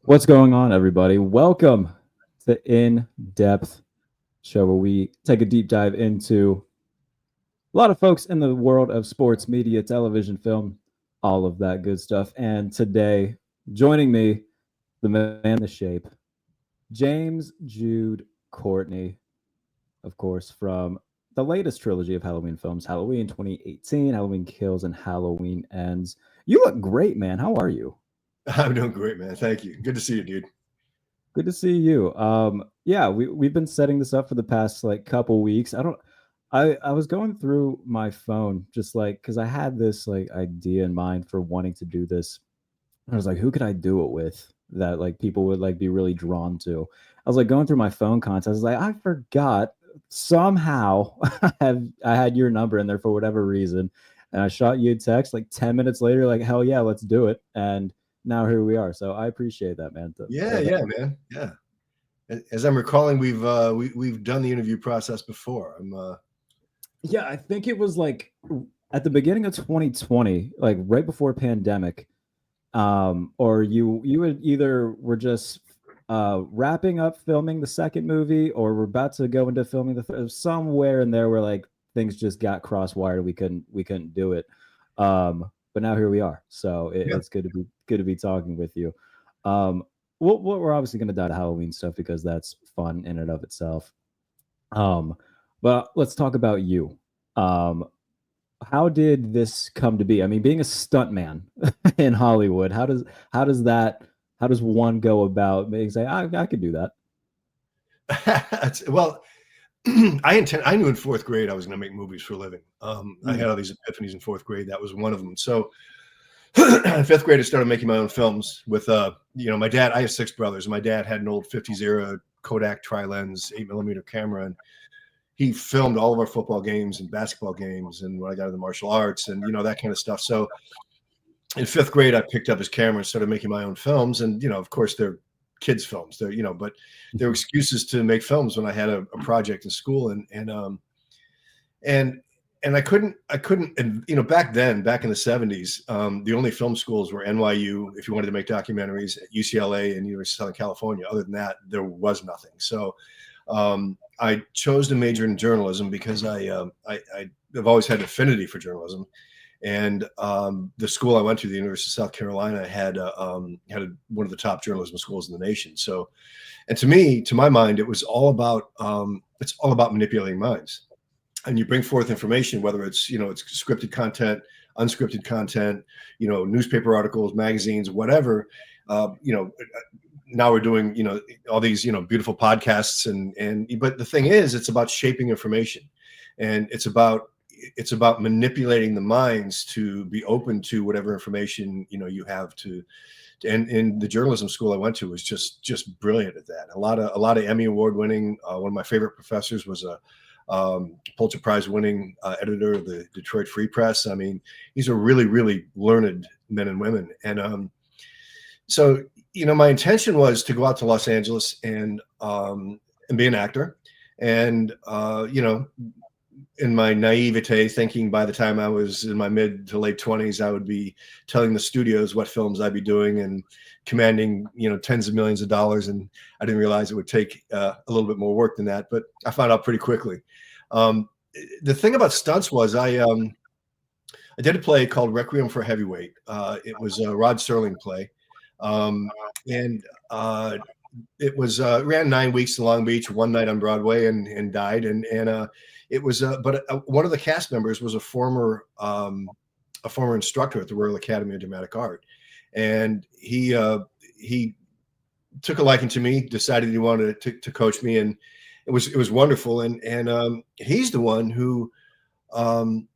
What's going on, everybody? Welcome to In Depth Show, where we take a deep dive into a lot of folks in the world of sports, media, television, film, all of that good stuff. And today, joining me, the man in the shape, James Jude Courtney, of course, from the latest trilogy of Halloween films, Halloween 2018, Halloween Kills, and Halloween Ends. You look great, man. How are you? I'm doing great, man. Thank you. Good to see you, dude. Good to see you. Yeah, we've been setting this up for the past like couple weeks. I was going through my phone just like because I had this like idea in mind for wanting to do this. I was like, who could I do it with that like people would like be really drawn to? I was like going through my phone contacts. I was like, I forgot somehow I had your number in there for whatever reason, and I shot you a text like 10 minutes later, like hell yeah, let's do it. And now here we are. So I appreciate that, man. Yeah, yeah, man. Yeah. As I'm recalling, we've done the interview process before. Yeah, I think it was like at the beginning of 2020, like right before pandemic. Or you would either were just wrapping up filming the second movie, or we're about to go into filming the third. Somewhere in there where like things just got cross-wired. We couldn't do it. But now here we are. So Yeah. it's good to be talking with you. Um, we're obviously going to dive into Halloween stuff because that's fun in and of itself. Um, but let's talk about you. Um, how did this come to be? I mean, being a stuntman in Hollywood, how does that how does one go about being say I could do that? Well, I knew in fourth grade I was going to make movies for a living. I Mm, had all these epiphanies in fourth grade. That was one of them. So in fifth grade, I started making my own films with, my dad. I have six brothers. My dad had an old 50s era Kodak tri-lens 8mm camera, and he filmed all of our football games and basketball games and when I got into martial arts and that kind of stuff. So in fifth grade, I picked up his camera and started making my own films. And of course, they're kids' films. But there were excuses to make films when I had a project in school, and and I couldn't, and back then, back in the 70s, the only film schools were NYU if you wanted to make documentaries, at UCLA and University of Southern California. Other than that, there was nothing. So I chose to major in journalism because I've always had an affinity for journalism, and the school I went to, the University of South Carolina, had one of the top journalism schools in the nation. So, and to my mind, it's all about manipulating minds, and you bring forth information, whether it's scripted content, unscripted content, newspaper articles, magazines, whatever. Now we're doing all these beautiful podcasts, and but the thing is, it's about shaping information, and it's about manipulating the minds to be open to whatever information you have to. And in the journalism school I went to was just brilliant at that. A lot of Emmy award winning. One of my favorite professors was a Pulitzer Prize winning editor of the Detroit Free Press. I mean, these are really, really learned men and women. And so, my intention was to go out to Los Angeles and be an actor. And, in my naivete, thinking by the time I was in my mid to late 20s, I would be telling the studios what films I'd be doing and commanding, tens of millions of dollars. And I didn't realize it would take a little bit more work than that, but I found out pretty quickly. Um, the thing about stunts was I did a play called Requiem for a Heavyweight. It was a Rod Serling play, um, and it was ran 9 weeks in Long Beach, one night on Broadway, and died. And it was, but one of the cast members was a former instructor at the Royal Academy of Dramatic Art, and he took a liking to me, decided he wanted to coach me, and it was wonderful. And he's the one um,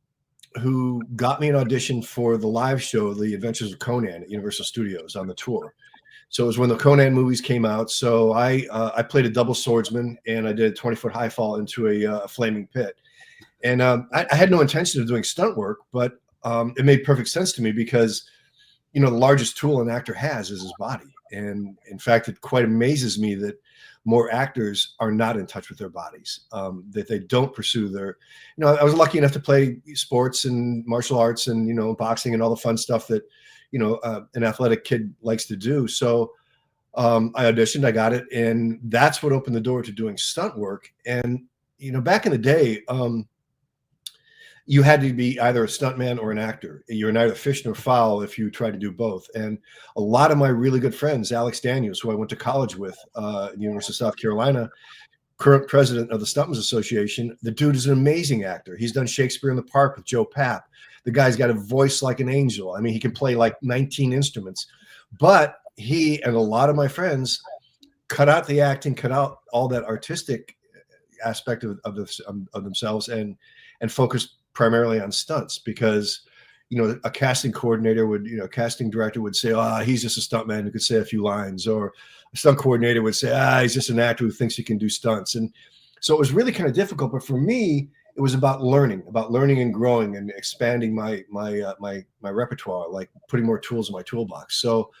who got me an audition for the live show, The Adventures of Conan at Universal Studios on the tour. So it was when the Conan movies came out. So I played a double swordsman, and I did a 20-foot high fall into a flaming pit. And I had no intention of doing stunt work, but it made perfect sense to me because the largest tool an actor has is his body. And in fact, it quite amazes me that more actors are not in touch with their bodies, that they don't pursue I was lucky enough to play sports and martial arts and, boxing and all the fun stuff that, an athletic kid likes to do. So I auditioned, I got it, and that's what opened the door to doing stunt work. And back in the day, you had to be either a stuntman or an actor. You're neither fish nor fowl if you try to do both. And a lot of my really good friends, Alex Daniels, who I went to college with at the University of South Carolina, current president of the Stuntmen's Association, the dude is an amazing actor. He's done Shakespeare in the Park with Joe Papp. The guy's got a voice like an angel. I mean, he can play like 19 instruments. But he and a lot of my friends cut out the acting, cut out all that artistic aspect of themselves, and focused primarily on stunts, because a casting coordinator would, casting director would say, he's just a stuntman who could say a few lines, or a stunt coordinator would say, he's just an actor who thinks he can do stunts. And so it was really kind of difficult. But for me, it was about learning and growing and expanding my repertoire, like putting more tools in my toolbox. So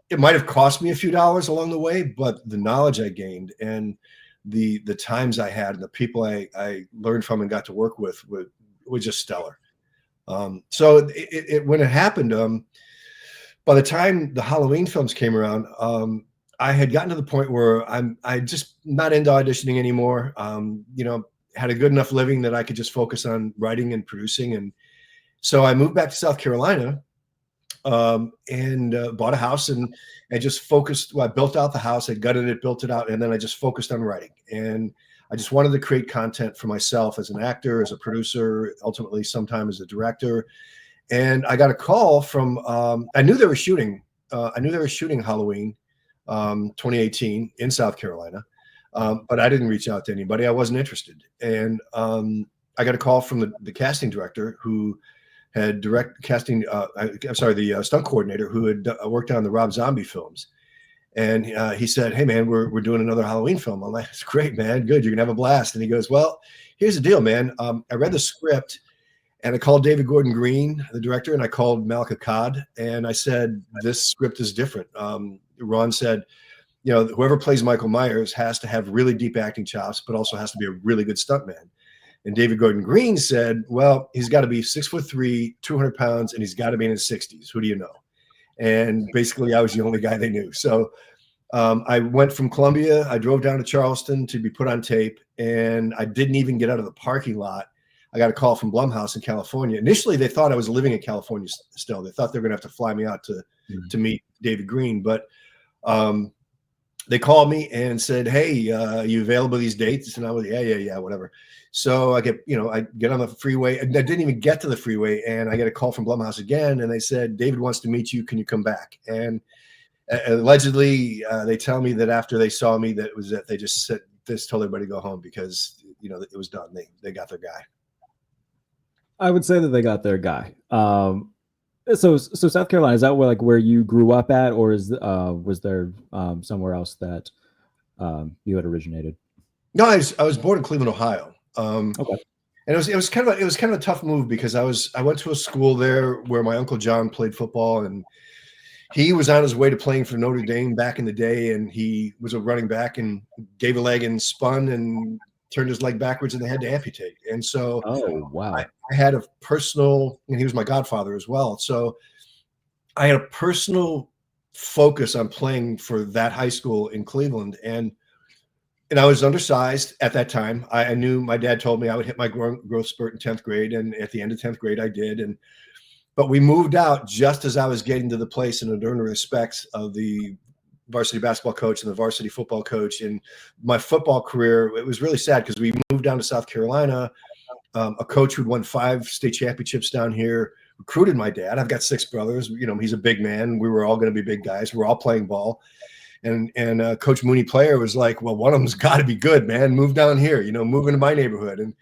it might have cost me a few dollars along the way, but the knowledge I gained and the times I had and the people I learned from and got to work with were just stellar. So when it happened, by the time the Halloween films came around, I had gotten to the point where I just not into auditioning anymore. Had a good enough living that I could just focus on writing and producing. And so I moved back to South Carolina, and bought a house and just focused. Well, I built out the house, I gutted it, built it out, and then I just focused on writing. And I just wanted to create content for myself as an actor, as a producer, ultimately sometime as a director. And I got a call from, I knew they were shooting Halloween 2018 in South Carolina, but I didn't reach out to anybody. I wasn't interested. And I got a call from the casting director who had the stunt coordinator who had worked on the Rob Zombie films. And he said, "Hey man, we're doing another Halloween film." I'm like, "It's great, man. Good. You're gonna have a blast." And he goes, "Well, here's the deal, man. I read the script and I called David Gordon Green, the director, and I called Malika Cod, and I said, this script is different." Ron said, whoever plays Michael Myers has to have really deep acting chops, but also has to be a really good stuntman. And David Gordon Green said, "Well, he's got to be 6'3", 200 pounds, and he's got to be in his 60s. Who do you know?" And basically, I was the only guy they knew. So I went from Columbia. I drove down to Charleston to be put on tape, and I didn't even get out of the parking lot. I got a call from Blumhouse in California. Initially, they thought I was living in California still. They thought they were going to have to fly me out to meet David Green. But they called me and said, "Hey, are you available these dates?" And I was, yeah, whatever. So I get on the freeway. I didn't even get to the freeway, and I get a call from Blumhouse again, and they said, "David wants to meet you. Can you come back?" And allegedly, they tell me that after they saw me, that they just said, "This told everybody to go home," because it was done. They got their guy. I would say that they got their guy. So South Carolina, is that where you grew up at, or was there somewhere else that you had originated? No, I was born in Cleveland, Ohio. Okay. And it was kind of a tough move, because I went to a school there where my Uncle John played football, and he was on his way to playing for Notre Dame back in the day, and he was a running back and gave a leg and spun and turned his leg backwards, and they had to amputate. And so I had a personal, and he was my godfather as well. So I had a personal focus on playing for that high school in Cleveland. And I was undersized at that time. I knew, my dad told me I would hit my growth spurt in 10th grade. And at the end of 10th grade, I did. But we moved out just as I was getting to the place and earned the respects of the varsity basketball coach and the varsity football coach. And my football career, it was really sad, because we moved down to South Carolina. A coach who'd won 5 state championships down here recruited my dad. I've got 6 brothers. He's a big man. We were all going to be big guys. We were all playing ball. And Coach Mooney Player was like, "Well, one of them's got to be good, man. Move down here, move into my neighborhood." And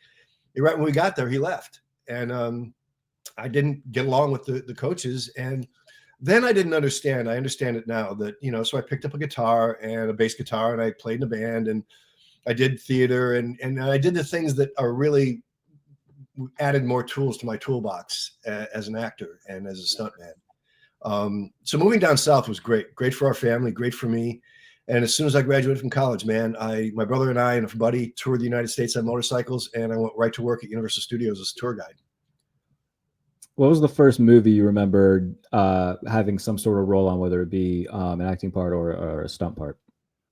right when we got there, he left. And I didn't get along with the coaches. And then I didn't understand. I understand it now that, so I picked up a guitar and a bass guitar, and I played in a band, and I did theater, and I did the things that are really added more tools to my toolbox as an actor and as a stuntman. So moving down south was great for our family, great for me. And as soon as I graduated from college, man, my brother and I and a buddy toured the United States on motorcycles, and I went right to work at Universal Studios as a tour guide. What was the first movie you remember having some sort of role on, whether it be an acting part or a stunt part?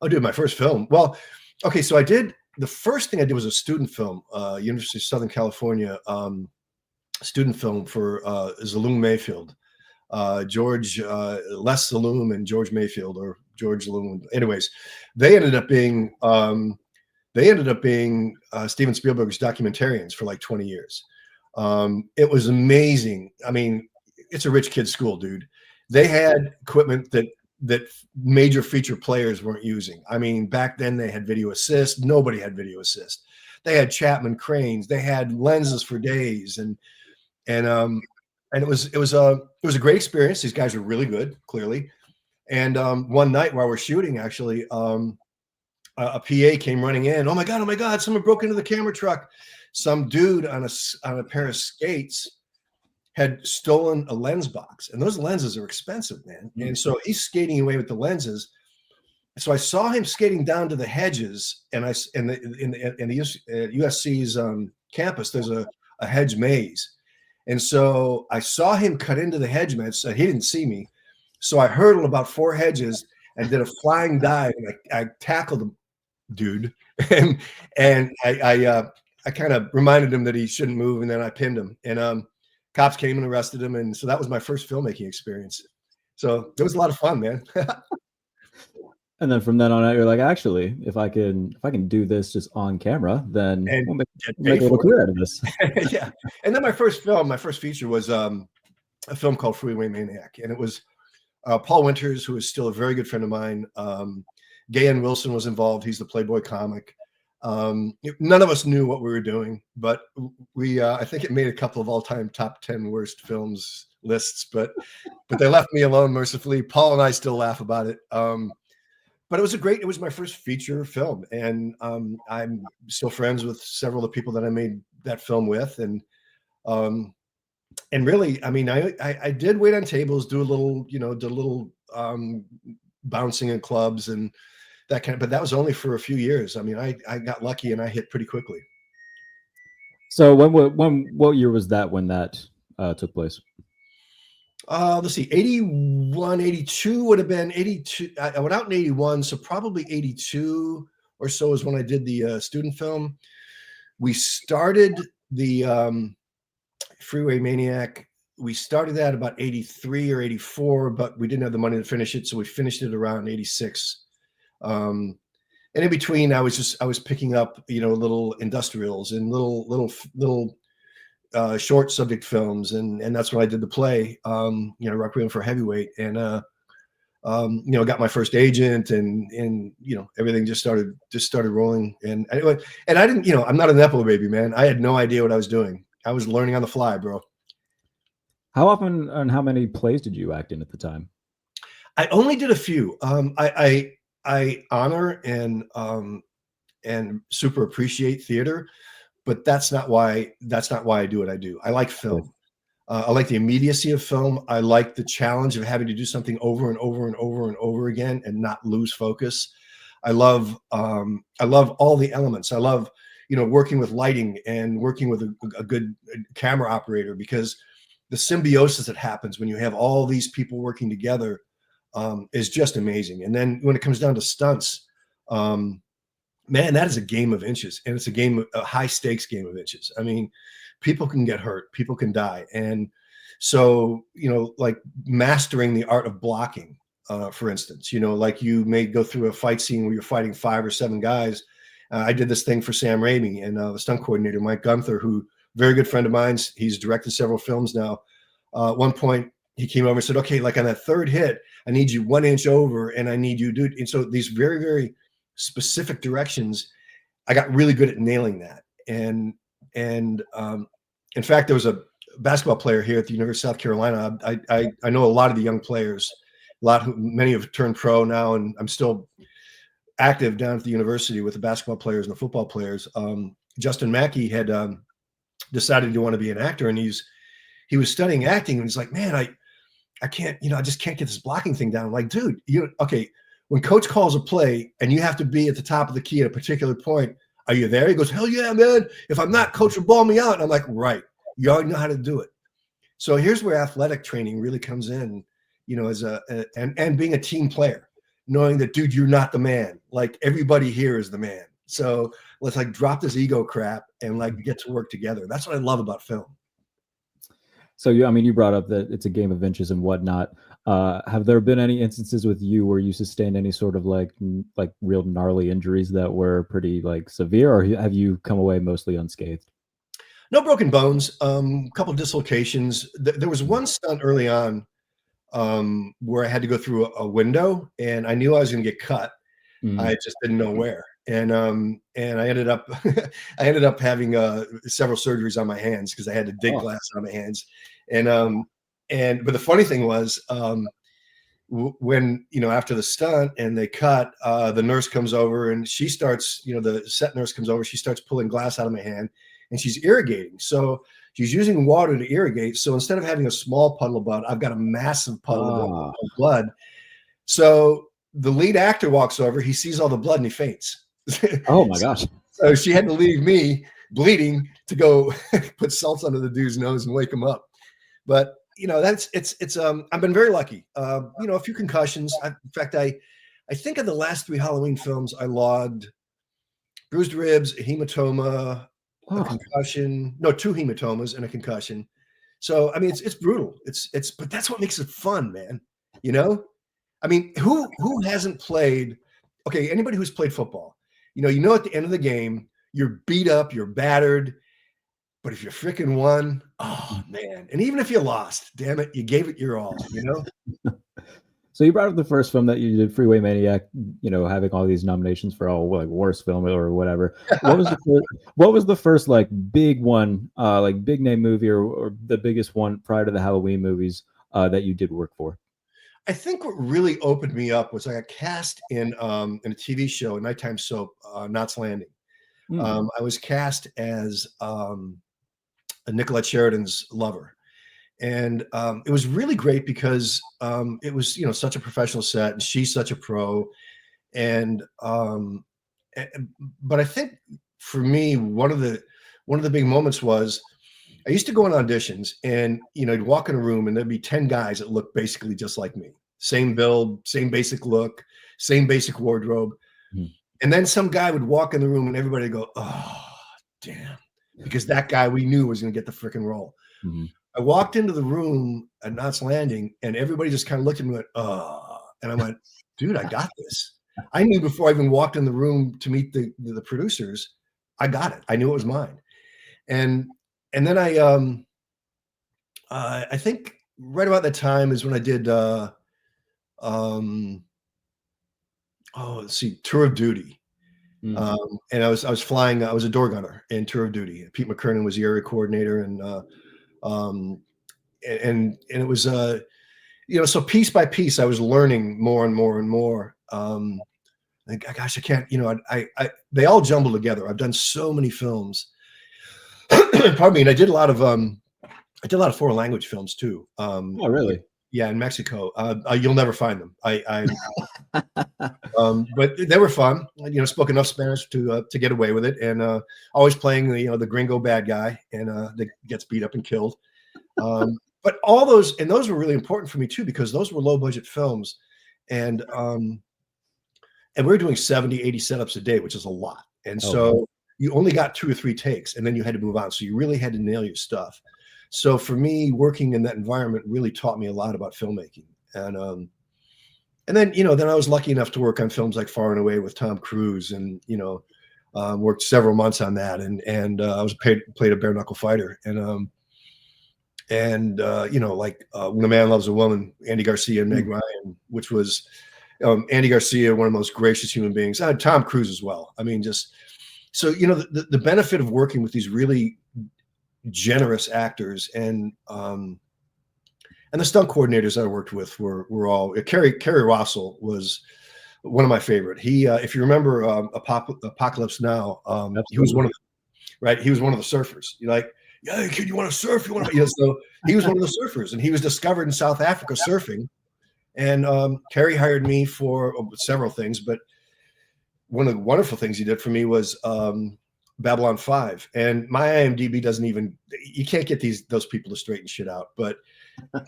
Oh, dude, my first film. Well, okay, so I did the first thing I did was a student film, University of Southern California student film for Zaloom Mayfield, George Les Zaloom and George Mayfield, or George Zaloom. Anyways, they ended up being Steven Spielberg's documentarians for like 20 years. It was amazing. I mean, it's a rich kid's school, dude. They had equipment that major feature players weren't using. I mean, back then they had video assist. Nobody had video assist. They had Chapman cranes. They had lenses for days, and it was a great experience. These guys were really good, clearly. And one night while we're shooting, actually, a PA came running in. Oh my God! Someone broke into the camera truck. Some dude on a pair of skates had stolen a lens box, and those lenses are expensive, man. And so he's skating away with the lenses. So I saw him skating down to the hedges, and in the USC's campus, there's a hedge maze, and so I saw him cut into the hedge maze. He didn't see me, so I hurdled about 4 hedges and did a flying dive, and I tackled him, dude, and I kind of reminded him that he shouldn't move, and then I pinned him, and cops came and arrested him, and so that was my first filmmaking experience. So it was a lot of fun, man. And then from then on out, you're like, actually, if I can do this just on camera, then And we'll get make paid a little for career out of this. it. Yeah. And then my first feature was a film called Freeway Maniac, and it was Paul Winters, who is still a very good friend of mine. Gayan Wilson was involved. He's the Playboy comic. None of us knew what we were doing, but I think it made a couple of all-time top 10 worst films lists, but they left me alone mercifully. Paul and I still laugh about it. But it was my first feature film, and I'm still friends with several of the people that I made that film with, and really, I mean, I did wait on tables, do a little bouncing in clubs and that kind of, but that was only for a few years. I mean, I got lucky and I hit pretty quickly. So what year was that when that took place? Let's see, 81, 82 would have been 82. I went out in 81, so probably 82 or so is when I did the student film. We started the Freeway Maniac. We started that about 83 or 84, but we didn't have the money to finish it, so we finished it around 86. And in between, I was picking up, little industrials and little short subject films, and that's when I did the play, Requiem for Heavyweight, and got my first agent, and everything just started rolling, and I didn't, I'm not a nepo baby, man. I had no idea what I was doing. I was learning on the fly, bro. How often and how many plays did you act in at the time? I only did a few. I honor and super appreciate theater, but that's not why I do what I do. I like film. I like the immediacy of film. I like the challenge of having to do something over and over and over and over again and not lose focus. I love all the elements. I love, working with lighting and working with a good camera operator, because the symbiosis that happens when you have all these people working together is just amazing. And then when it comes down to stunts, man, that is a game of inches, and it's a high stakes game of inches. I mean, people can get hurt, people can die. And so, like mastering the art of blocking, for instance, like you may go through a fight scene where you're fighting 5 or 7 guys. I did this thing for Sam Raimi, and the stunt coordinator, Mike Gunther, who very good friend of mine. He's directed several films now. At one point he came over and said, okay, like on that 3rd hit, I need you 1 inch over, and I need you to do. And so these very, very specific directions, I got really good at nailing that. And in fact, there was a basketball player here at the University of South Carolina. I know a lot of the young players, many have turned pro now, and I'm still active down at the university with the basketball players and the football players. Justin Mackey had decided to want to be an actor, and he was studying acting, and he's like, man, I can't, I just can't get this blocking thing down. I'm like, dude, okay, when coach calls a play and you have to be at the top of the key at a particular point, are you there? He goes, hell yeah, man. If I'm not, coach will ball me out. And I'm like, right. You already know how to do it. So here's where athletic training really comes in, as and being a team player, knowing that, dude, you're not the man. Like, everybody here is the man. So let's like drop this ego crap and like get to work together. That's what I love about film. So you brought up that it's a game of inches and whatnot. Have there been any instances with you where you sustained any sort of like real gnarly injuries that were pretty like severe, or have you come away mostly unscathed? No broken bones, a couple of dislocations. There was one stunt early on where I had to go through a window, and I knew I was going to get cut. Mm. I just didn't know where, and I ended up I ended up having several surgeries on my hands because I had to dig glass on my hands, but the funny thing was, when after the stunt and they cut, the nurse comes over and she starts, the set nurse comes over, she starts pulling glass out of my hand, and she's irrigating. So she's using water to irrigate. So instead of having a small puddle of blood, I've got a massive puddle of blood. So the lead actor walks over, he sees all the blood and he faints. Oh my gosh. So she had to leave me bleeding to go put salt under the dude's nose and wake him up. But I've been very lucky. A few concussions. In fact, I think of the last 3 Halloween films, I logged bruised ribs, a hematoma, a concussion. No, 2 hematomas and a concussion. So I mean, it's brutal. But that's what makes it fun, man. I mean, who hasn't played? Okay, anybody who's played football, at the end of the game, you're beat up, you're battered. But if you freaking won, oh man. And even if you lost, damn it, you gave it your all, So you brought up the first film that you did, Freeway Maniac, having all these nominations for like worst film or whatever. What was the first like big one, like big name movie or the biggest one prior to the Halloween movies that you did work for? I think what really opened me up was I got cast in a TV show, a nighttime soap, Knots Landing. I was cast as Nicolette Sheridan's lover. And it was really great because it was, such a professional set, and she's such a pro. And but I think for me, one of the big moments was I used to go on auditions, and you'd walk in a room and there'd be 10 guys that looked basically just like me. Same build, same basic look, same basic wardrobe. And then some guy would walk in the room and everybody would go, oh, damn. Because that guy we knew was going to get the freaking role. I walked into the room at Knots Landing, and everybody just kind of looked at me and went, oh. And I went, dude, I got this. I knew before I even walked in the room to meet the producers, I got it. I knew it was mine. And then I think right about that time is when I did let's see, Tour of Duty. And I was flying, I was a door gunner in Tour of Duty. Pete McKernan was the area coordinator, and it was so piece by piece I was learning more and more and more. Gosh, I can't, they all jumble together. I've done so many films. Pardon me. And I did a lot of foreign language films too. Oh, really? Yeah, in Mexico. You'll never find them. But they were fun. Spoke enough Spanish to get away with it, and always playing the gringo bad guy, and that gets beat up and killed. But all those were really important for me too, because those were low budget films, and we were doing 70, 80 setups a day, which is a lot. And so you only got 2 or 3 takes, and then you had to move on. So you really had to nail your stuff. So for me, working in that environment really taught me a lot about filmmaking. And then, then I was lucky enough to work on films like Far and Away with Tom Cruise, and, worked several months on that. And I was played a bare knuckle fighter. And When a Man Loves a Woman, Andy Garcia and Meg Ryan, which was Andy Garcia, one of the most gracious human beings. Tom Cruise as well. I mean, just so, the benefit of working with these really generous actors, and the stunt coordinators I worked with were all Kerry Russell was one of my favorite. He, if you remember Apocalypse Now, he was one of he was one of the surfers. You're like, yeah, kid, you want to surf? You want to? So he was one of the surfers, and he was discovered in South Africa surfing. And Kerry hired me for several things, but one of the wonderful things he did for me was Babylon 5, and my IMDb doesn't even, you can't get those people to straighten shit out. But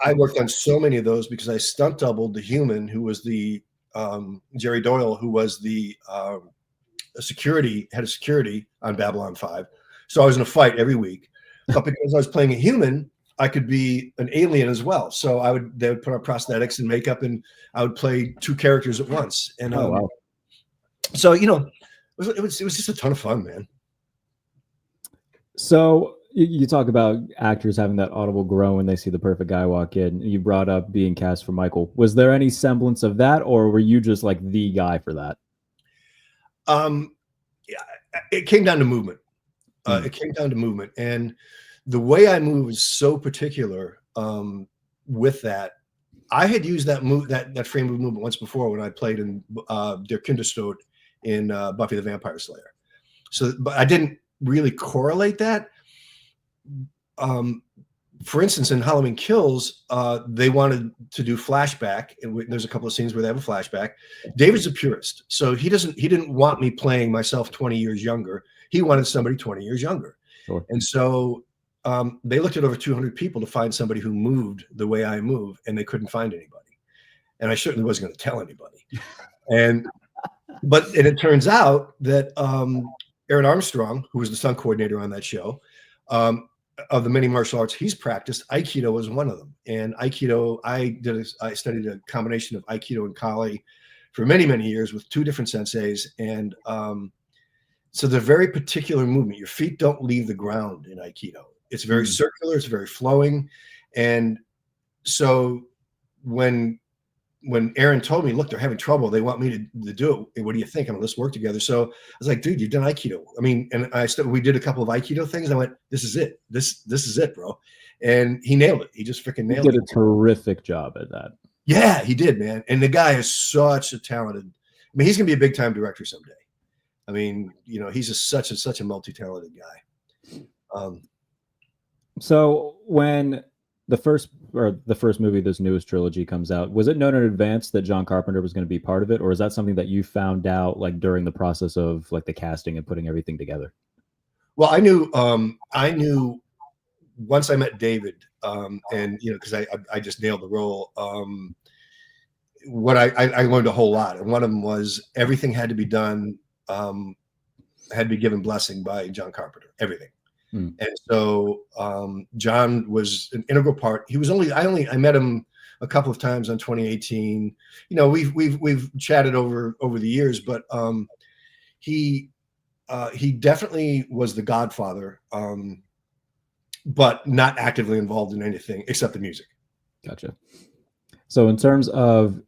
I worked on so many of those because I stunt doubled the human who was the Jerry Doyle, who was the head of security on Babylon 5. So I was in a fight every week, but because I was playing a human, I could be an alien as well. So they would put on prosthetics and makeup, and I would play two characters at once. And Oh, wow. so it was just a ton of fun, man. So you talk about actors having that audible groan when they see the perfect guy walk in. You brought up being cast for Michael. Was there any semblance of that, or were you just like the guy for that? Yeah, it came down to movement. It came down to movement, and the way I move is so particular. With that, I had used that frame of movement once before when I played in Der Kinderstod in Buffy the Vampire Slayer. So, but I didn't really correlate that. For instance, in Halloween Kills, they wanted to do flashback, and there's a couple of scenes where they have a flashback. David's a purist, so he didn't want me playing myself 20 years younger. He wanted somebody 20 years younger. Sure. And so they looked at over 200 people to find somebody who moved the way I move, and they couldn't find anybody. And I certainly wasn't going to tell anybody. But it turns out that Aaron Armstrong, who was the stunt coordinator on that show, of the many martial arts he's practiced, Aikido was one of them. And Aikido, I studied a combination of Aikido and Kali for many, many years with two different senseis. And so the very particular movement, your feet don't leave the ground in Aikido. It's very circular, it's very flowing. And so when Aaron told me, look, they're having trouble, they want me to do it, what do you think? Let's work together. So I was like, dude, you've done Aikido. I mean, and we did a couple of Aikido things. I went, this is it. This is it, bro. And he nailed it. He just freaking nailed it. He did a terrific job at that. Yeah, he did, man. And the guy is such a talented, I mean, he's going to be a big time director someday. I mean, he's just such a multi-talented guy. So when the first movie, this newest trilogy, comes out, was it known in advance that John Carpenter was going to be part of it, or is that something that you found out like during the process of like the casting and putting everything together? Well, I knew once I met David, and because I just nailed the role. What I learned a whole lot, and one of them was everything had to be done, had to be given blessing by John Carpenter, everything. And so John was an integral part. He was I met him a couple of times on 2018. We've chatted over the years, but he definitely was the godfather, but not actively involved in anything except the music. Gotcha. So in terms of,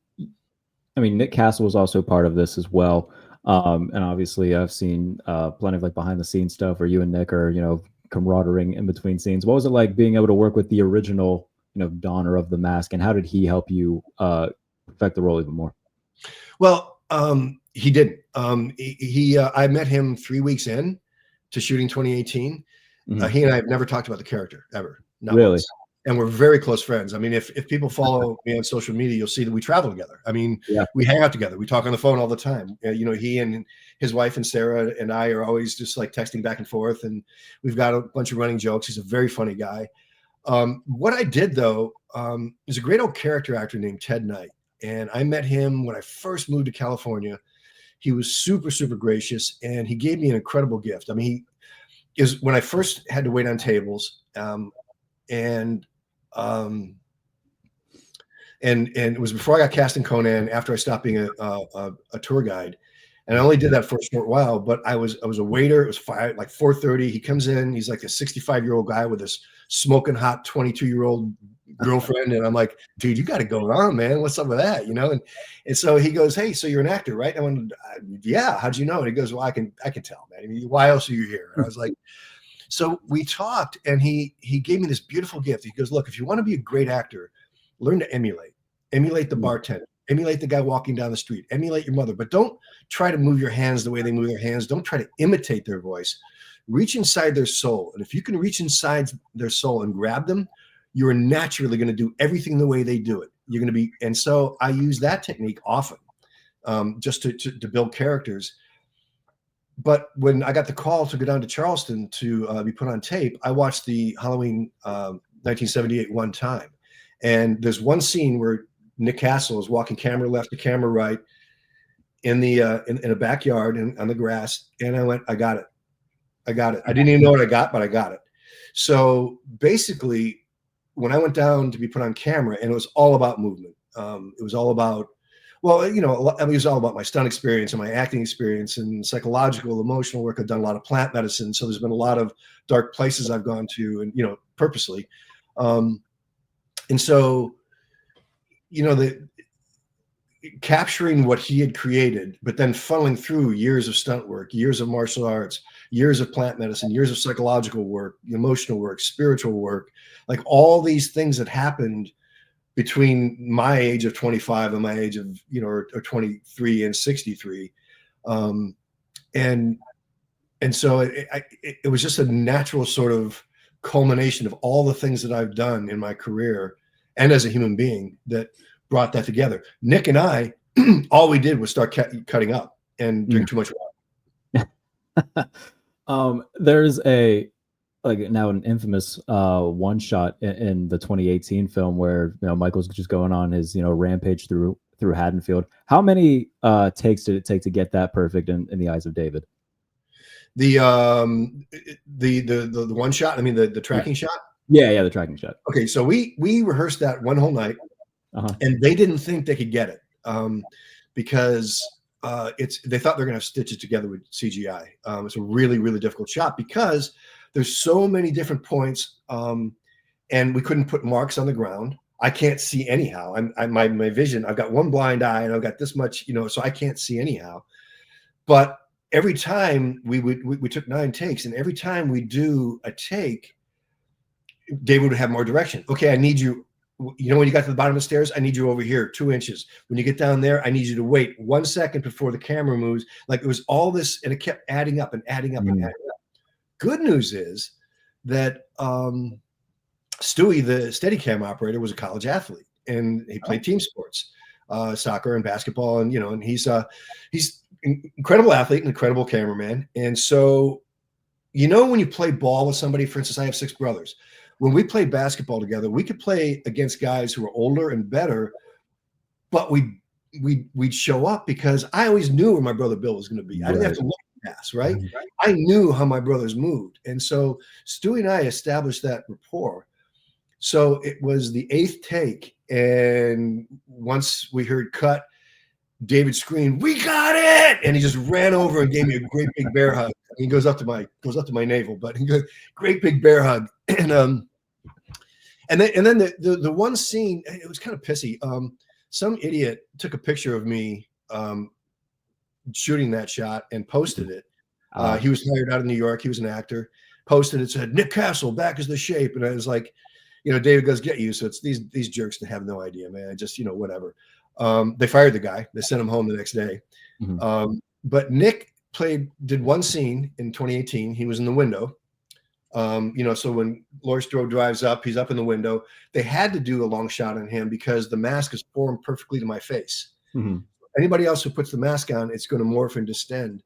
I mean, Nick Castle was also part of this as well. And obviously I've seen plenty of like behind the scenes stuff where you and Nick are, camaraderie in between scenes. What was it like being able to work with the original, donor of the mask, and how did he help you perfect the role even more? Well, he didn't. I met him 3 weeks in to shooting 2018. He and I have never talked about the character ever. Not really? Once. And we're very close friends. I mean, if people follow me on social media, you'll see that we travel together. I mean, we hang out together. We talk on the phone all the time. He and his wife and Sarah and I are always just like texting back and forth. And we've got a bunch of running jokes. He's a very funny guy. What I did, though, is a great old character actor named Ted Knight. And I met him when I first moved to California. He was super, super gracious. And he gave me an incredible gift. I mean, he is when I first had to wait on tables. And it was before I got cast in Conan, after I stopped being a tour guide, and I only did that for a short while. But I was a waiter. It was 4:30. He comes in. He's like a 65-year-old guy with this smoking hot 22-year-old girlfriend, and I'm like, dude, you got it going on, man. What's up with that? And so he goes, hey, so you're an actor, right? I went, yeah. How'd you know? And he goes, well, I can tell, man. I mean, why else are you here? And I was like. So we talked, and he gave me this beautiful gift. He goes, look, if you want to be a great actor, learn to emulate the bartender, emulate the guy walking down the street, emulate your mother, but don't try to move your hands the way they move their hands. Don't try to imitate their voice. Reach inside their soul. And if you can reach inside their soul and grab them, you're naturally going to do everything the way they do it. You're going to be. And so I use that technique often, just to build characters. but when I got the call to go down to Charleston to be put on tape, I watched the Halloween 1978 one time. And there's one scene where Nick Castle is walking camera left to camera right in the in a backyard and on the grass. And I went, I got it. I got it. I didn't even know what I got, but I got it. So basically, when I went down to be put on camera, and it was all about movement. It was all about, well, you know, it was all about my stunt experience and my acting experience and psychological, emotional work. I've done a lot of plant medicine, so there's been a lot of dark places I've gone to, and you know, purposely. And so, you know, the capturing what he had created, but then funneling through years of stunt work, years of martial arts, years of plant medicine, years of psychological work, emotional work, spiritual work, like all these things that happened between my age of 25 and my age of, you know, or 23 and 63. And so it was just a natural sort of culmination of all the things that I've done in my career and as a human being that brought that together. Nick and I, all we did was start cutting up and drink too much water. There's a, like, now an infamous one shot in the 2018 film where, you know, Michael's just going on his, you know, rampage through Haddonfield. How many takes did it take to get that perfect in the eyes of David? The one shot, I mean the tracking shot? Yeah, the tracking shot. Okay, so we rehearsed that one whole night. And they didn't think they could get it because they thought they're going to have to stitch it together with CGI. It's a really, really difficult shot because there's so many different points, and we couldn't put marks on the ground. I can't see anyhow. My vision, I've got one blind eye and I've got this much, you know, so I can't see anyhow. But every time we took 9 takes, and every time we do a take, David would have more direction. Okay, I need you. You know, when you got to the bottom of the stairs, I need you over here 2 inches. When you get down there, I need you to wait 1 second before the camera moves. Like, it was all this, and it kept adding up and adding up and adding up. Good news is that Stewie, the Steadicam operator, was a college athlete, and he played team sports, soccer and basketball, and you know, and he's an incredible athlete and incredible cameraman. And so, you know, when you play ball with somebody, for instance, I have 6 brothers. When we played basketball together, we could play against guys who were older and better, but we'd show up because I always knew where my brother Bill was going to be. I didn't have to look past, right? I knew how my brothers moved. And so Stewie and I established that rapport. So it was the 8th take, and once we heard cut, David screamed, "We got it!" And he just ran over and gave me a great big bear hug. He goes up to my navel, but he goes, great big bear hug. And then the one scene, it was kind of pissy. Some idiot took a picture of me shooting that shot and posted it. He was hired out of New York. He was an actor. Posted it, said, "Nick Castle back is the shape." And I was like, you know, David goes, "Get you." So it's these jerks that have no idea, man. Just, you know, whatever. They fired the guy. They sent him home the next day. But Nick did one scene in 2018. He was in the window. You know, so when Laurie Strode drives up, he's up in the window. They had to do a long shot on him because the mask is formed perfectly to my face. Anybody else who puts the mask on, it's going to morph and distend.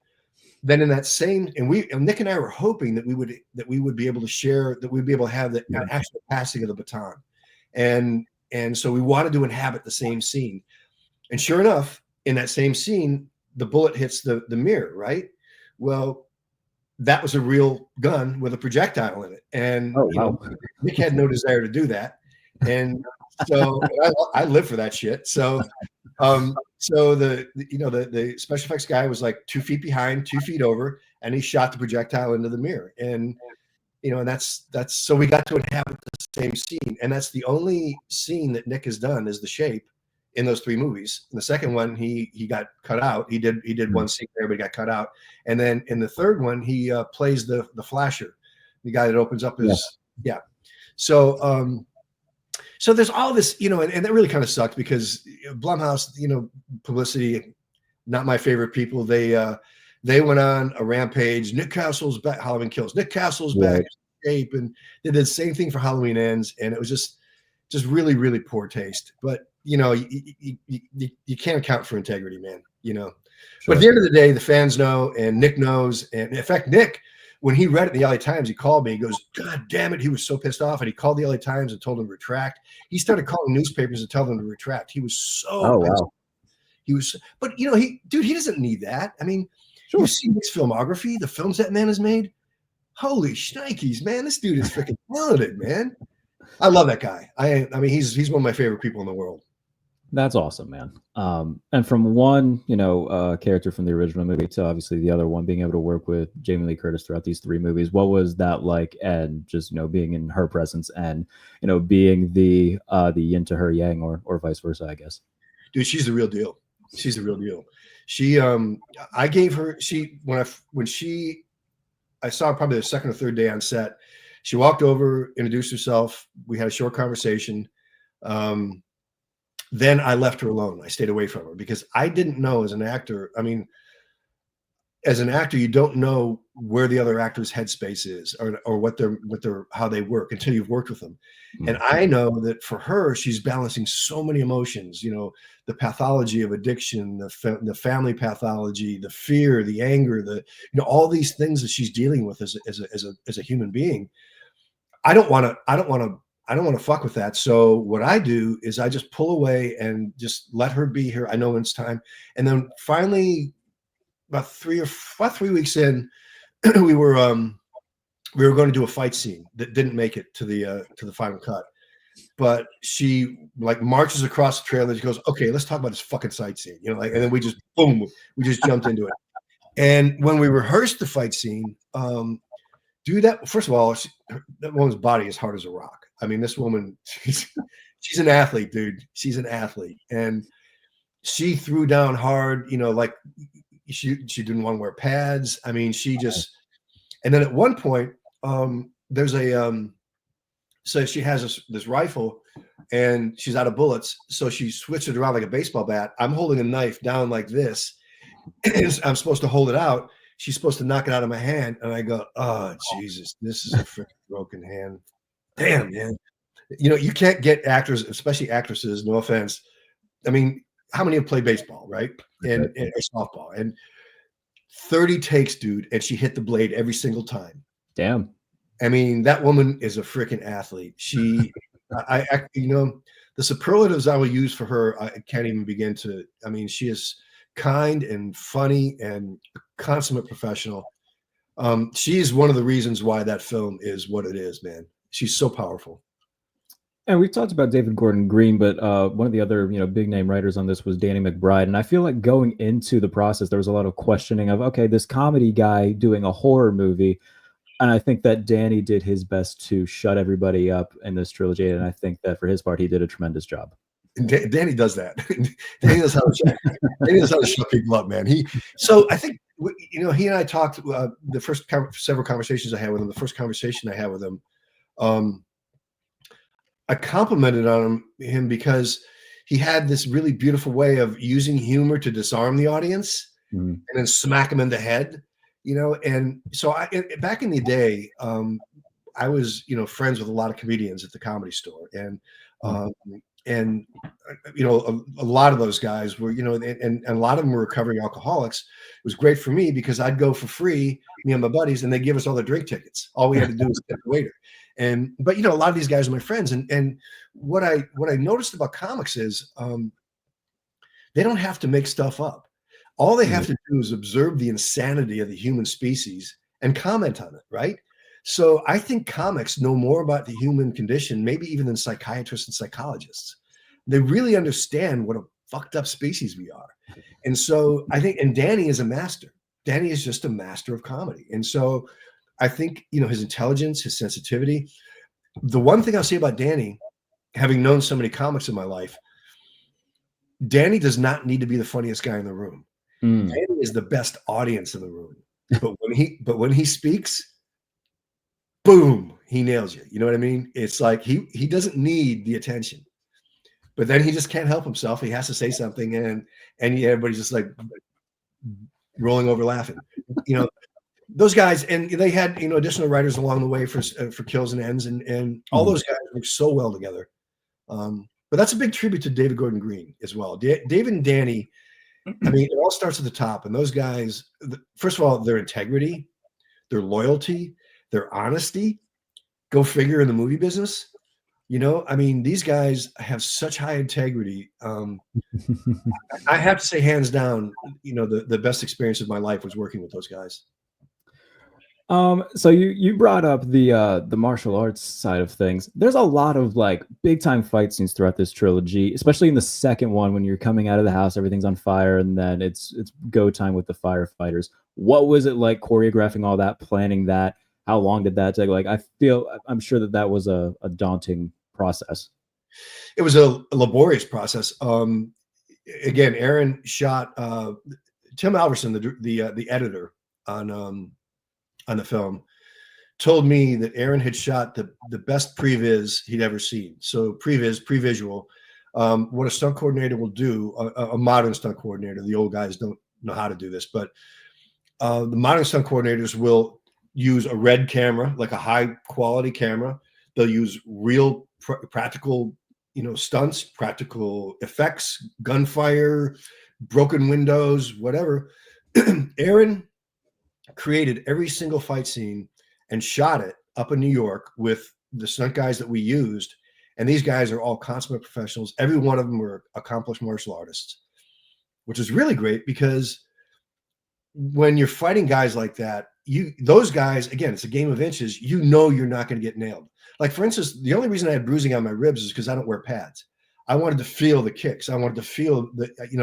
Then in that same, and Nick and I were hoping that we would be able to share, that we'd be able to have an actual passing of the baton. And so we wanted to inhabit the same scene. And sure enough, in that same scene, the bullet hits the mirror, right? Well, that was a real gun with a projectile in it. And you know, Nick had no desire to do that. And so I live for that shit. So so the special effects guy was like 2 feet behind, 2 feet over, and he shot the projectile into the mirror. And you know, and that's so we got to inhabit the same scene. And that's the only scene that Nick has done is the shape in those 3 movies. In the second one, he got cut out. He did one scene there, but he got cut out. And then in the third one, he plays the flasher, the guy that opens up his So so there's all this, you know, and that really kind of sucked because Blumhouse, you know, publicity, not my favorite people. They went on a rampage. Nick Castle's back. Halloween Kills. Nick Castle's back in shape, and they did the same thing for Halloween Ends, and it was just really, really poor taste. But you know, you can't account for integrity, man. you know. But at Sure. the end of the day, the fans know, and Nick knows. And in fact, Nick, when he read it in the LA Times, he called me. He goes, "God damn it!" He was so pissed off, and he called the LA Times and told them to retract. He started calling newspapers to tell them to retract. He was so Oh, pissed. wow. He was, but you know, he doesn't need that. I mean, you Sure. see his filmography, the films that man has made. Holy shnikes, man! This dude is freaking talented, man. I love that guy. I mean, he's one of my favorite people in the world. That's awesome, man. And from one, character from the original movie to obviously the other one, being able to work with Jamie Lee Curtis throughout these three movies, what was that like? And just being in her presence, and being the yin to her yang, or vice versa, I guess. Dude, she's the real deal. She's the real deal. She, I gave her I saw her probably the second or third day on set. She walked over, introduced herself. We had a short conversation. Then I left her alone. I stayed away from her because I didn't know as an actor. I mean, as an actor, you don't know where the other actor's headspace is, or what their how they work until you've worked with them. And I know that for her, she's balancing so many emotions. You know, the pathology of addiction, the family pathology, the fear, the anger, all these things that she's dealing with as a human being. I don't want to fuck with that. So what I do is I just pull away and just let her be here. I know when it's time. And then finally, about 3 weeks in, we were going to do a fight scene that didn't make it to the final cut. But she like marches across the trailer. She goes, "Okay, let's talk about this fucking fight scene." And then we just boom, we just jumped into it. And when we rehearsed the fight scene, dude, that first of all, that woman's body is hard as a rock. I mean, this woman, she's an athlete, dude. She's an athlete, and she threw down hard. Like she didn't want to wear pads. I mean, she just. And then at one point, there's so she has this rifle, and she's out of bullets. So she switched it around like a baseball bat. I'm holding a knife down like this, and I'm supposed to hold it out. She's supposed to knock it out of my hand, and I go, "Oh Jesus, this is a freaking broken hand." Damn, man. You can't get actors, especially actresses. No offense. I mean, how many have played baseball, right? And softball, and 30 takes, dude, and she hit the blade every single time. Damn. I mean, that woman is a freaking athlete. I the superlatives I will use for her, I can't even begin to. I mean, she is kind and funny and a consummate professional. She's one of the reasons why that film is what it is, man. She's so powerful. And we've talked about David Gordon Green, but one of the other big name writers on this was Danny McBride. And I feel like going into the process, there was a lot of questioning of, okay, this comedy guy doing a horror movie. And I think that Danny did his best to shut everybody up in this trilogy. And I think that for his part, he did a tremendous job. Danny does that. Danny knows how to shut people up, man. So I think he and I talked the first several conversations I had with him. The first conversation I had with him, I complimented on him because he had this really beautiful way of using humor to disarm the audience and then smack them in the head. And so back in the day, I was, friends with a lot of comedians at the Comedy Store, and a lot of those guys were, and a lot of them were recovering alcoholics. It was great for me because I'd go for free, me and my buddies, and they give us all the drink tickets. All we had to do was tip the waiter. But a lot of these guys are my friends, and what I noticed about comics is they don't have to make stuff up. All they have to do is observe the insanity of the human species and comment on it, right? So I think comics know more about the human condition, maybe even than psychiatrists and psychologists. They really understand what a fucked up species we are. And so I think, and Danny is a master. Danny is just a master of comedy. And so I think, his intelligence, his sensitivity. The one thing I'll say about Danny, having known so many comics in my life, Danny does not need to be the funniest guy in the room. Danny is the best audience in the room. But when he speaks, boom, he nails you. You know what I mean? It's like he doesn't need the attention, but then he just can't help himself. He has to say something, and everybody's just like rolling over laughing. Those guys, and they had additional writers along the way for Kills and Ends, and all those guys work so well together. But that's a big tribute to David Gordon Green as well. David and Danny I mean, it all starts at the top, and those guys, first of all, their integrity, their loyalty, their honesty. Go figure in the movie business. I mean, these guys have such high integrity. I have to say, hands down, the best experience of my life was working with those guys. So you brought up the martial arts side of things. There's a lot of like big time fight scenes throughout this trilogy, especially in the second one when you're coming out of the house, everything's on fire, and then it's go time with the firefighters. What was it like choreographing all that, planning that? How long did that take? Like, I'm sure that was a daunting process. It was a laborious process. Again, Aaron shot Tim Alverson, the editor on the film, told me that Aaron had shot the best previs he'd ever seen. So pre-visual, what a stunt coordinator will do, a modern stunt coordinator. The old guys don't know how to do this, but the modern stunt coordinators will use a red camera, like a high quality camera. They'll use real practical, stunts, practical effects, gunfire, broken windows, whatever. Aaron created every single fight scene and shot it up in New York with the stunt guys that we used. And these guys are all consummate professionals. Every one of them were accomplished martial artists, which is really great because when you're fighting guys like that, those guys, again, it's a game of inches. You're not going to get nailed. Like, for instance, the only reason I had bruising on my ribs is because I don't wear pads. I wanted to feel the kicks. I wanted to feel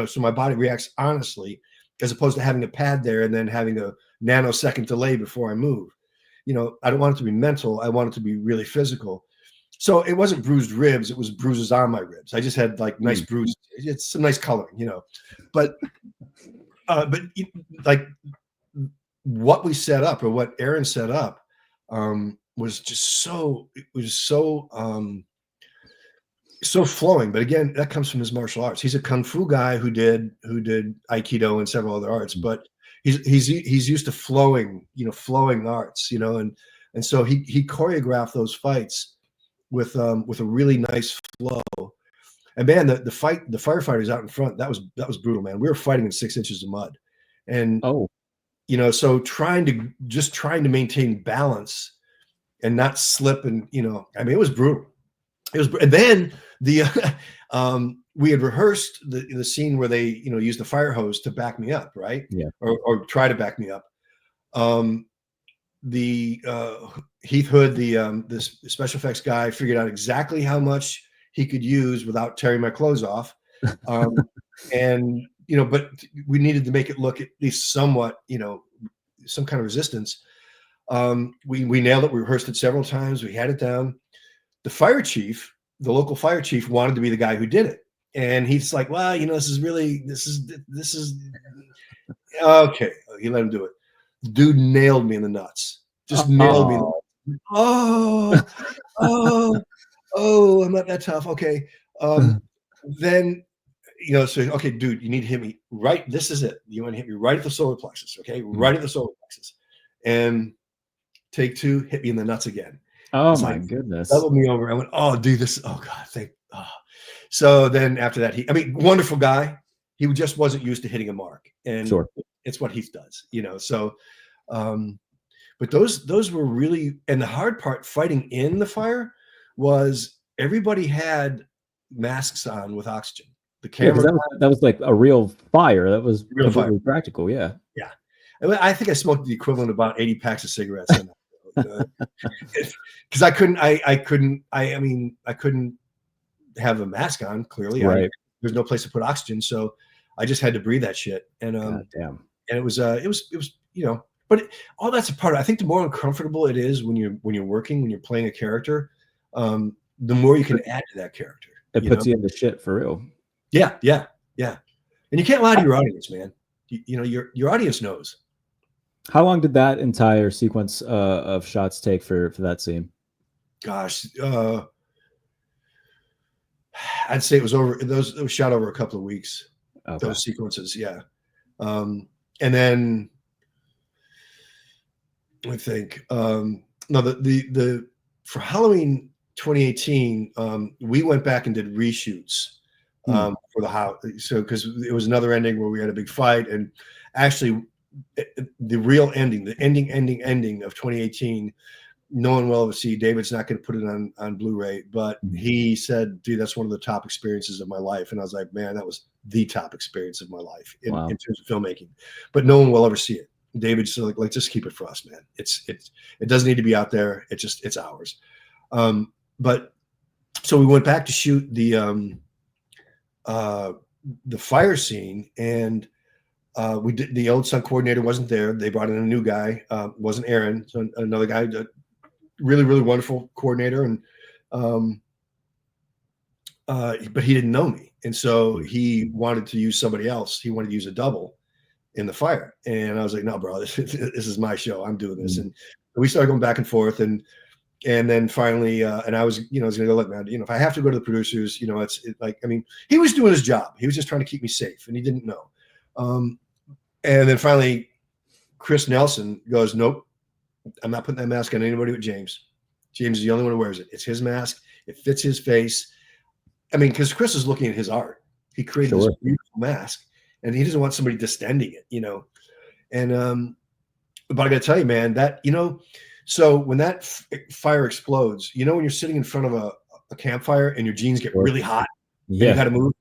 so my body reacts honestly, as opposed to having a pad there and then having a nanosecond delay before I move. I don't want it to be mental. I want it to be really physical. So it wasn't bruised ribs. It was bruises on my ribs. I just had like nice bruises. It's some nice coloring, but like what we set up or what Aaron set up was just so flowing. But again, that comes from his martial arts. He's a kung fu guy who did Aikido and several other arts, but he's used to flowing arts, and so he choreographed those fights with a really nice flow. And man, the firefighters out in front, that was brutal, man. We were fighting in 6 inches of mud, and so trying to maintain balance and not slip, and I mean, it was brutal. And then we had rehearsed the scene where they used the fire hose to back me up, right? Yeah. Or try to back me up. The Heath Hood, the special effects guy, figured out exactly how much he could use without tearing my clothes off. And but we needed to make it look at least somewhat, some kind of resistance. We nailed it. We rehearsed it several times. We had it down. The local fire chief wanted to be the guy who did it. And he's like, well, this is okay. He let him do it. The dude nailed me in the nuts. Just nailed me. Oh, I'm not that tough. Okay. Then, so, okay, dude, you need to hit me right. This is it. You want to hit me right at the solar plexus. Okay. Right at the solar plexus. And take 2, hit me in the nuts again. Oh my goodness. Leveled me over. I went, oh, dude, oh God, So then after that, wonderful guy. He just wasn't used to hitting a mark. And it's what Heath does, so, but those were really, and the hard part fighting in the fire was everybody had masks on with oxygen. The camera, that was like a real fire. That was real completely practical. Yeah. Yeah. I think I smoked the equivalent of about 80 packs of cigarettes. Because I couldn't have a mask on. Clearly, right. There's no place to put oxygen, so I just had to breathe that shit. And damn. And it was but all that's a part of it. I think the more uncomfortable it is when you're working, when you're playing a character, the more you can add to that character. It puts you in the shit for real. Yeah. And you can't lie to your audience, man. Your audience knows. How long did that entire sequence of shots take for that scene? Gosh, I'd say it was shot over a couple of weeks. Okay. Those sequences, yeah. And then I think for Halloween 2018, we went back and did reshoots for the house. So because it was another ending where we had a big fight, and actually the real ending, the ending of 2018. No one will ever see. David's not going to put it on Blu-ray, but he said, dude, that's one of the top experiences of my life. And I was like, man, that was the top experience of my life in terms of filmmaking, but no one will ever see it. David's like, just keep it for us, man. It doesn't need to be out there. It's ours. But so we went back to shoot the fire scene, and we did. The old stunt coordinator wasn't there. They brought in a new guy. Wasn't Aaron, so another guy, really, really wonderful coordinator. And but he didn't know me, and so he wanted to use somebody else. He wanted to use a double in the fire, and I was like, no, bro, this is my show. I'm doing this. And we started going back and forth, and then finally, and I was gonna go, look, man, if I have to go to the producers, it's like, I mean, he was doing his job. He was just trying to keep me safe, and he didn't know. And then finally, Chris Nelson goes, nope, I'm not putting that mask on anybody but James. James is the only one who wears it. It's his mask. It fits his face. I mean, because Chris is looking at his art. He created this beautiful mask, and he doesn't want somebody distending it, And but I got to tell you, man, that so when that fire explodes, when you're sitting in front of a campfire and your jeans get really hot, and you got to move,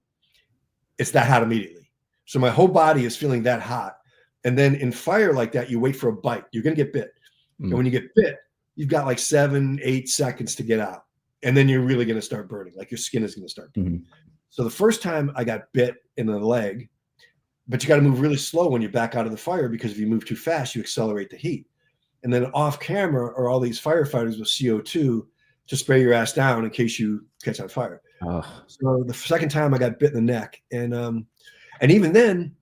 it's that hot immediately. So my whole body is feeling that hot. And then in fire like that, you wait for a bite. You're going to get bit. And when you get bit, you've got like 7-8 seconds to get out. And then you're really going to start burning. Like your skin is going to start burning. So the first time I got bit in the leg, but you got to move really slow when you back out of the fire, because if you move too fast, you accelerate the heat. And then off camera are all these firefighters with CO2 to spray your ass down in case you catch on fire. So the second time I got bit in the neck, and even then,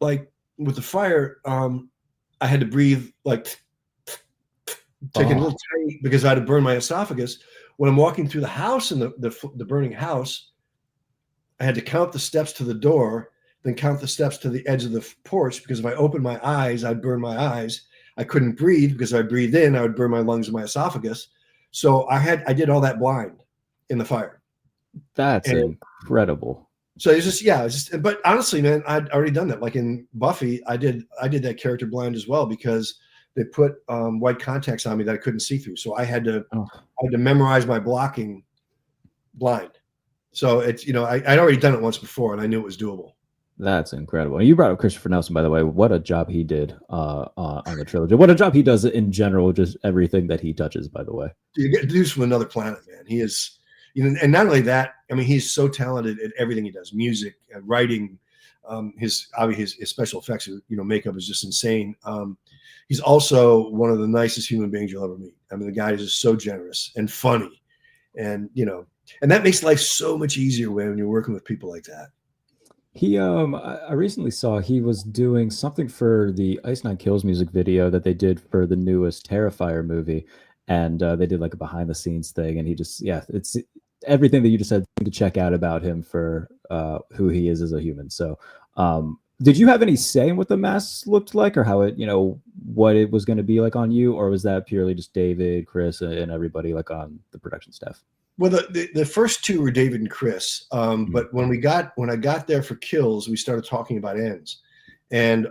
like with the fire, I had to breathe like taking a little tight because I had to burn my esophagus. When I'm walking through the house in the burning house, I had to count the steps to the door, then count the steps to the edge of the porch, because if I opened my eyes, I'd burn my eyes. I couldn't breathe, because if I breathed in, I would burn my lungs and my esophagus. So I did all that blind in the fire. That's incredible. So it's just, but honestly, man, I'd already done that. Like in Buffy, I did that character blind as well, because they put white contacts on me that I couldn't see through. So I had to memorize my blocking blind. So it's, I'd already done it once before, and I knew it was doable. That's incredible. And you brought up Christopher Nelson, by the way. What a job he did on the trilogy. What a job he does in general, just everything that he touches, by the way. You get dudes from another planet, man. He is, and not only that, I mean, he's so talented at everything he does, music, writing, his special effects, makeup is just insane. He's also one of the nicest human beings you'll ever meet. I mean, the guy is just so generous and funny, and and that makes life so much easier when you're working with people like that. He, I recently saw he was doing something for the Ice Nine Kills music video that they did for the newest Terrifier movie, and they did like a behind the scenes thing, and he just, it's everything that you just said to check out about him for who he is as a human. So, did you have any say in what the masks looked like, or how it, what it was going to be like on you, or was that purely just David, Chris, and everybody like on the production staff? Well, the first two were David and Chris, but when I got there for Kills, we started talking about ends, and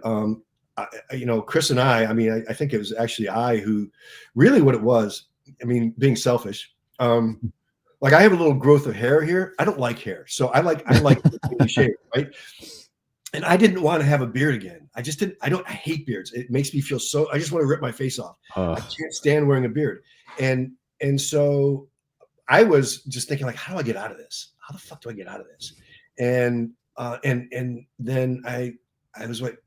Chris and I mean, I think it was actually I who really what it was. I mean, being selfish, like I have a little growth of hair here. I don't like hair, so I like shape, right? And I didn't want to have a beard again. I just didn't. I hate beards. It makes me feel so. I just want to rip my face off. I can't stand wearing a beard, and so I was just thinking, like, how do I get out of this? How the fuck do I get out of this? And then I was like,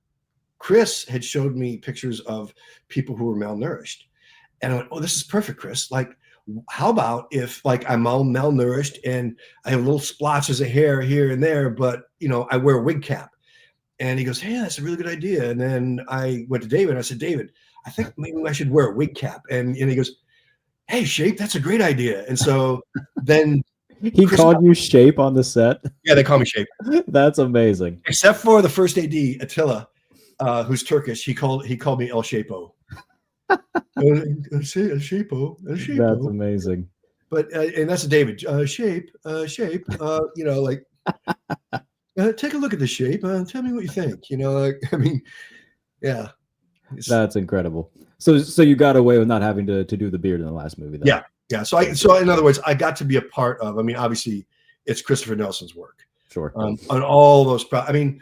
Chris had showed me pictures of people who were malnourished, and I went, oh, this is perfect, Chris. Like, how about if like I'm all malnourished and I have little splotches of hair here and there, but I wear a wig cap. And he goes, hey, that's a really good idea. And then I went to David and I said, David, I think maybe I should wear a wig cap. And he goes, hey, Shape, that's a great idea. And so then he called you Shape on the set. Yeah, they call me Shape. That's amazing. Except for the first AD, Attila, who's Turkish. He called me El Shapo. El Shapo. That's amazing. But and that's a David Shape. Like Take a look at the shape. Tell me what you think. Like, I mean, yeah. That's incredible. So you got away with not having to do the beard in the last movie, then? Yeah, yeah. So in other words, I got to be a part of. I mean, obviously, it's Christopher Nelson's work. Sure. On all those. I mean,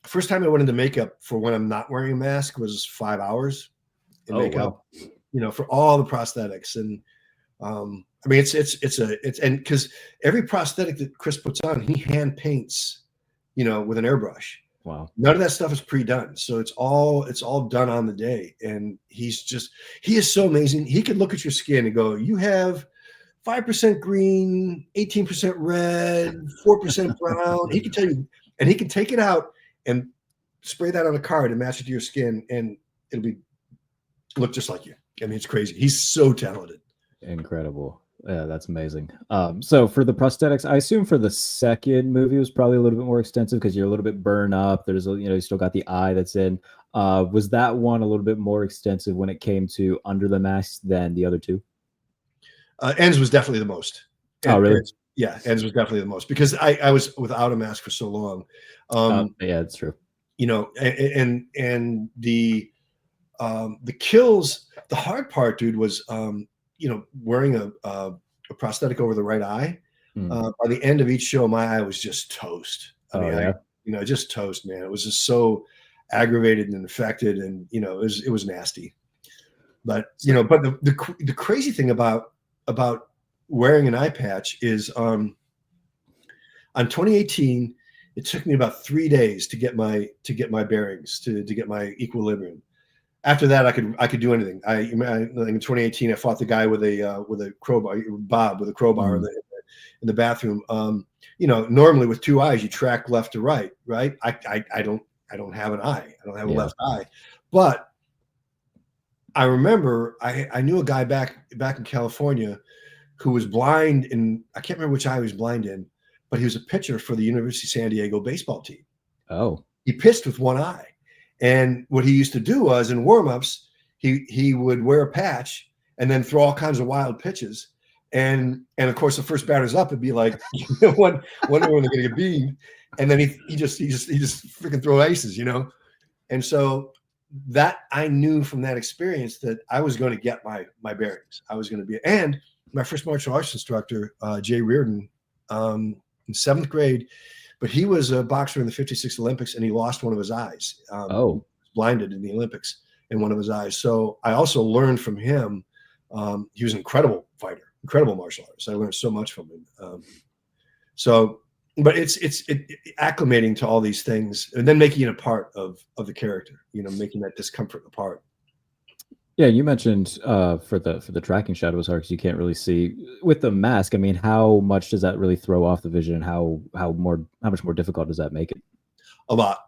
first time I went into makeup for when I'm not wearing a mask was 5 hours in makeup. Wow. For all the prosthetics, and I mean, and because every prosthetic that Chris puts on, he hand paints, with an airbrush. Wow. None of that stuff is pre-done. So it's all done on the day. And he is so amazing. He could look at your skin and go, you have 5% green, 18% red, 4% brown. He can tell you, and he can take it out and spray that on a card and match it to your skin, and it'll look just like you. I mean, it's crazy. He's so talented. Incredible. Yeah, that's amazing. So for the prosthetics, I assume for the second movie was probably a little bit more extensive because you're a little bit burned up. There's you still got the eye that's in. Was that one a little bit more extensive when it came to under the mask than the other two? Ends was definitely the most. Oh, really? Yeah, Ends was definitely the most because I was without a mask for so long. Yeah, that's true. And the kills. The hard part, dude, was wearing a prosthetic over the right eye. By the end of each show, my eye was just toast. I mean, just toast, man. It was just so aggravated and infected, and it was nasty. But but the crazy thing about wearing an eye patch is on 2018, it took me about 3 days to get my bearings, to get my equilibrium. After that, I could do anything. In 2018, I fought the guy with a crowbar, Bob with a crowbar in the bathroom. Normally with two eyes, you track left to right, right? I don't have an eye. I don't have a left eye. But I remember I knew a guy back in California who was blind, and I can't remember which eye he was blind in, but he was a pitcher for the University of San Diego baseball team. Oh, he pitched with one eye. And what he used to do was in warmups, he would wear a patch and then throw all kinds of wild pitches. And of course, the first batter's up, it'd be like, wonder when they're going to get beamed. And then he just freaking throw aces, And so that I knew from that experience that I was going to get my bearings. I was going to be, and my first martial arts instructor, Jay Reardon, in 7th grade. But he was a boxer in the 56 Olympics, and he lost one of his eyes. Blinded in the Olympics in one of his eyes. So I also learned from him. He was an incredible fighter, incredible martial artist. I learned so much from him. But it's acclimating to all these things, and then making it a part of the character. Making that discomfort a part. Yeah, you mentioned for the tracking shot it was hard because you can't really see with the mask. I mean, how much does that really throw off the vision, and how much more difficult does that make it? A lot.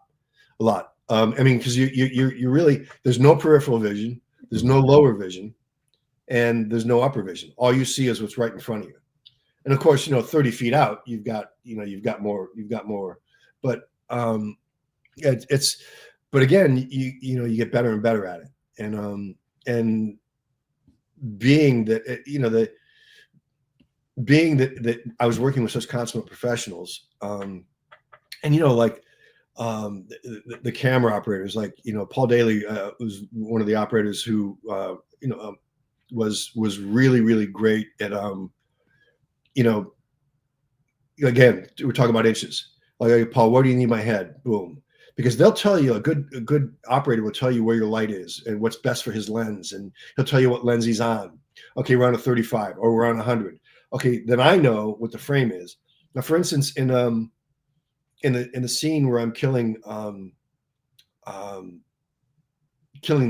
I mean, because you really, there's no peripheral vision, there's no lower vision, and there's no upper vision. All you see is what's right in front of you. And of course, 30 feet out, you've got more. But but again, you get better and better at it. And being that that I was working with such consummate professionals, and like the camera operators, like Paul Daly was one of the operators who was really, really great at again, we're talking about inches. Like, hey, Paul, where do you need my head? Boom. Because they'll tell you, a good operator will tell you where your light is and what's best for his lens, and he'll tell you what lens he's on. Okay, we're on a 35 or we're on 100. Okay, then I know what the frame is. Now, for instance, in the scene where I'm killing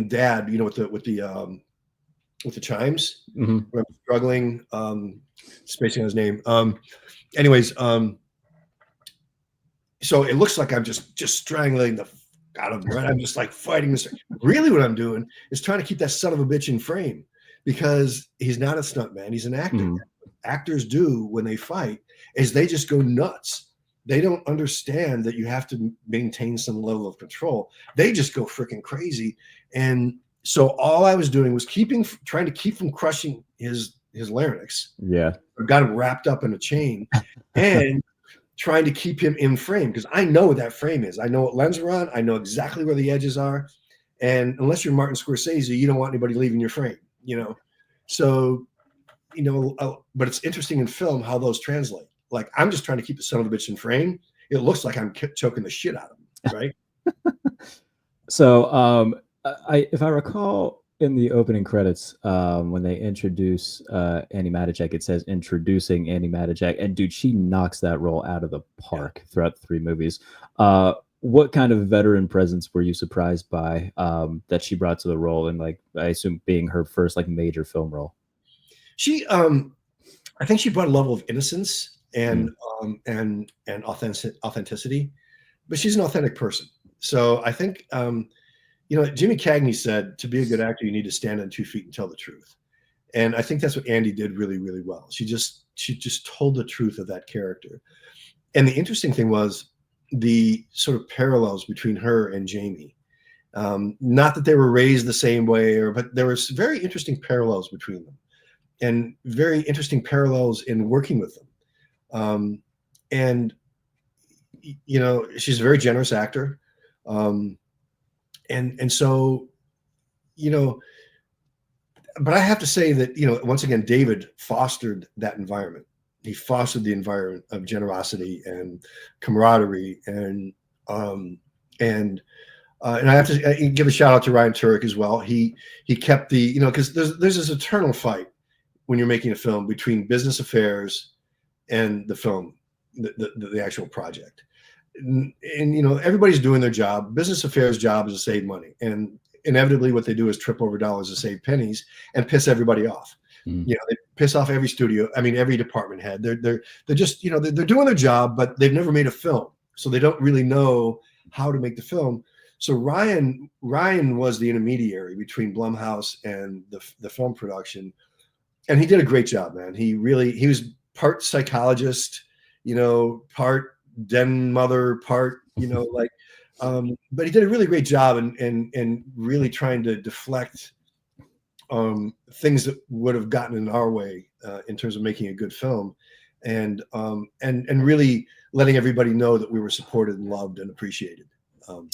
Dad, with the chimes, where I'm struggling, spacing on his name. Anyways. So it looks like I'm just strangling the out of him, right? I'm just like fighting this. Really, what I'm doing is trying to keep that son of a bitch in frame, because he's not a stuntman. He's an actor. Actors do when they fight is they just go nuts. They don't understand that you have to maintain some level of control. They just go freaking crazy. And so all I was doing was trying to keep from crushing his larynx. Yeah, I got him wrapped up in a chain, and trying to keep him in frame, because I know what that frame is. I know what lens we're on. I know exactly where the edges are. And unless you're Martin Scorsese, you don't want anybody leaving your frame, you know? So, you know, but it's interesting in film how those translate. Like, I'm just trying to keep the son of a bitch in frame. It looks like I'm choking the shit out of him, right? So, if I recall, in the opening credits, when they introduce Annie Matichak, it says introducing Annie Matichak, and dude, she knocks that role out of the park throughout the 3 movies. What kind of veteran presence were you surprised by that she brought to the role, and like I assume being her first like major film role? She, I think she brought a level of innocence Mm. and authenticity, but she's an authentic person. So I think, you know, Jimmy Cagney said, to be a good actor, you need to stand on 2 feet and tell the truth. And I think that's what Andy did really, really well. She just told the truth of that character. And the interesting thing was the sort of parallels between her and Jamie. Not that they were raised the same way, but there was very interesting parallels between them, and very interesting parallels in working with them. And you know, she's a very generous actor, and so, you know, but I have to say that, you know, once again, David fostered that environment. He fostered the environment of generosity and camaraderie, um, and and I have to give a shout out to Ryan Turek as well. He kept the, you know, because there's this eternal fight when you're making a film between business affairs and the film, the actual project. And you know, everybody's doing their job. Business affairs job is to save money, and inevitably what they do is trip over dollars to save pennies and piss everybody off. Mm. You know, they piss off every studio, I mean every department head. They're just, you know, they're doing their job, but they've never made a film, so they don't really know how to make the film. So Ryan was the intermediary between Blumhouse and the film production, and he did a great job, man. He was part psychologist, you know, part den mother, part, you know, like, but he did a really great job, and really trying to deflect things that would have gotten in our way in terms of making a good film, and really letting everybody know that we were supported and loved and appreciated. Um,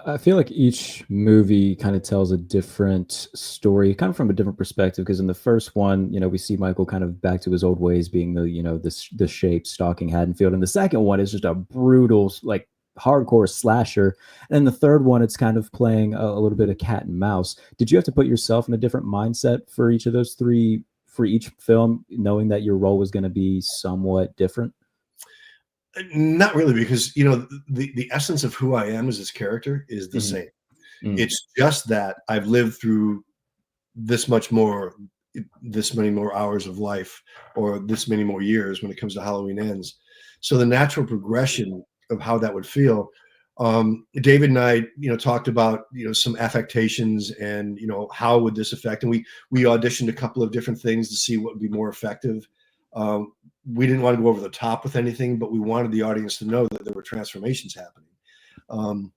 I feel like each movie kind of tells a different story, kind of from a different perspective. Because in the first one, you know, we see Michael kind of back to his old ways, being the, you know, the shape stalking Haddonfield. And the second one is just a brutal, like hardcore slasher. And the third one, it's kind of playing a little bit of cat and mouse. Did you have to put yourself in a different mindset for each of those 3 for each film, knowing that your role was going to be somewhat different? Not really, because, you know, the essence of who I am as this character is the Mhm. same. Mm. It's just that I've lived through this much more, this many more hours of life, or this many more years when it comes to Halloween Ends. So the natural progression of how that would feel. David and I, you know, talked about, you know, some affectations, and, you know, how would this affect? And we auditioned a couple of different things to see what would be more effective. We didn't want to go over the top with anything, but we wanted the audience to know that there were transformations happening. Um,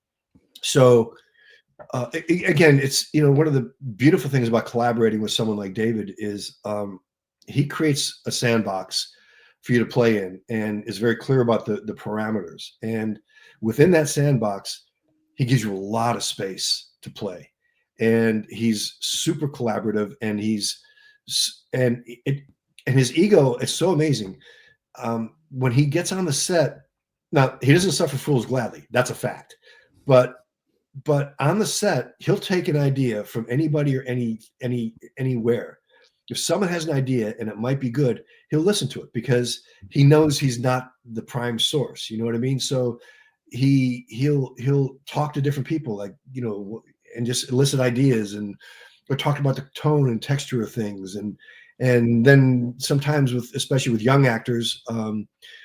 so again, it's, you know, one of the beautiful things about collaborating with someone like David is he creates a sandbox for you to play in, and is very clear about the parameters. And within that sandbox, he gives you a lot of space to play, and he's super collaborative, and and it and his ego is so amazing. When he gets on the set, now he doesn't suffer fools gladly. That's a fact, but on the set, he'll take an idea from anybody or anywhere. If someone has an idea and it might be good, he'll listen to it, because he knows he's not the prime source. You know what I mean? So he'll talk to different people, like, you know, and just elicit ideas, and or talk about the tone and texture of things, and then sometimes, with especially with young actors,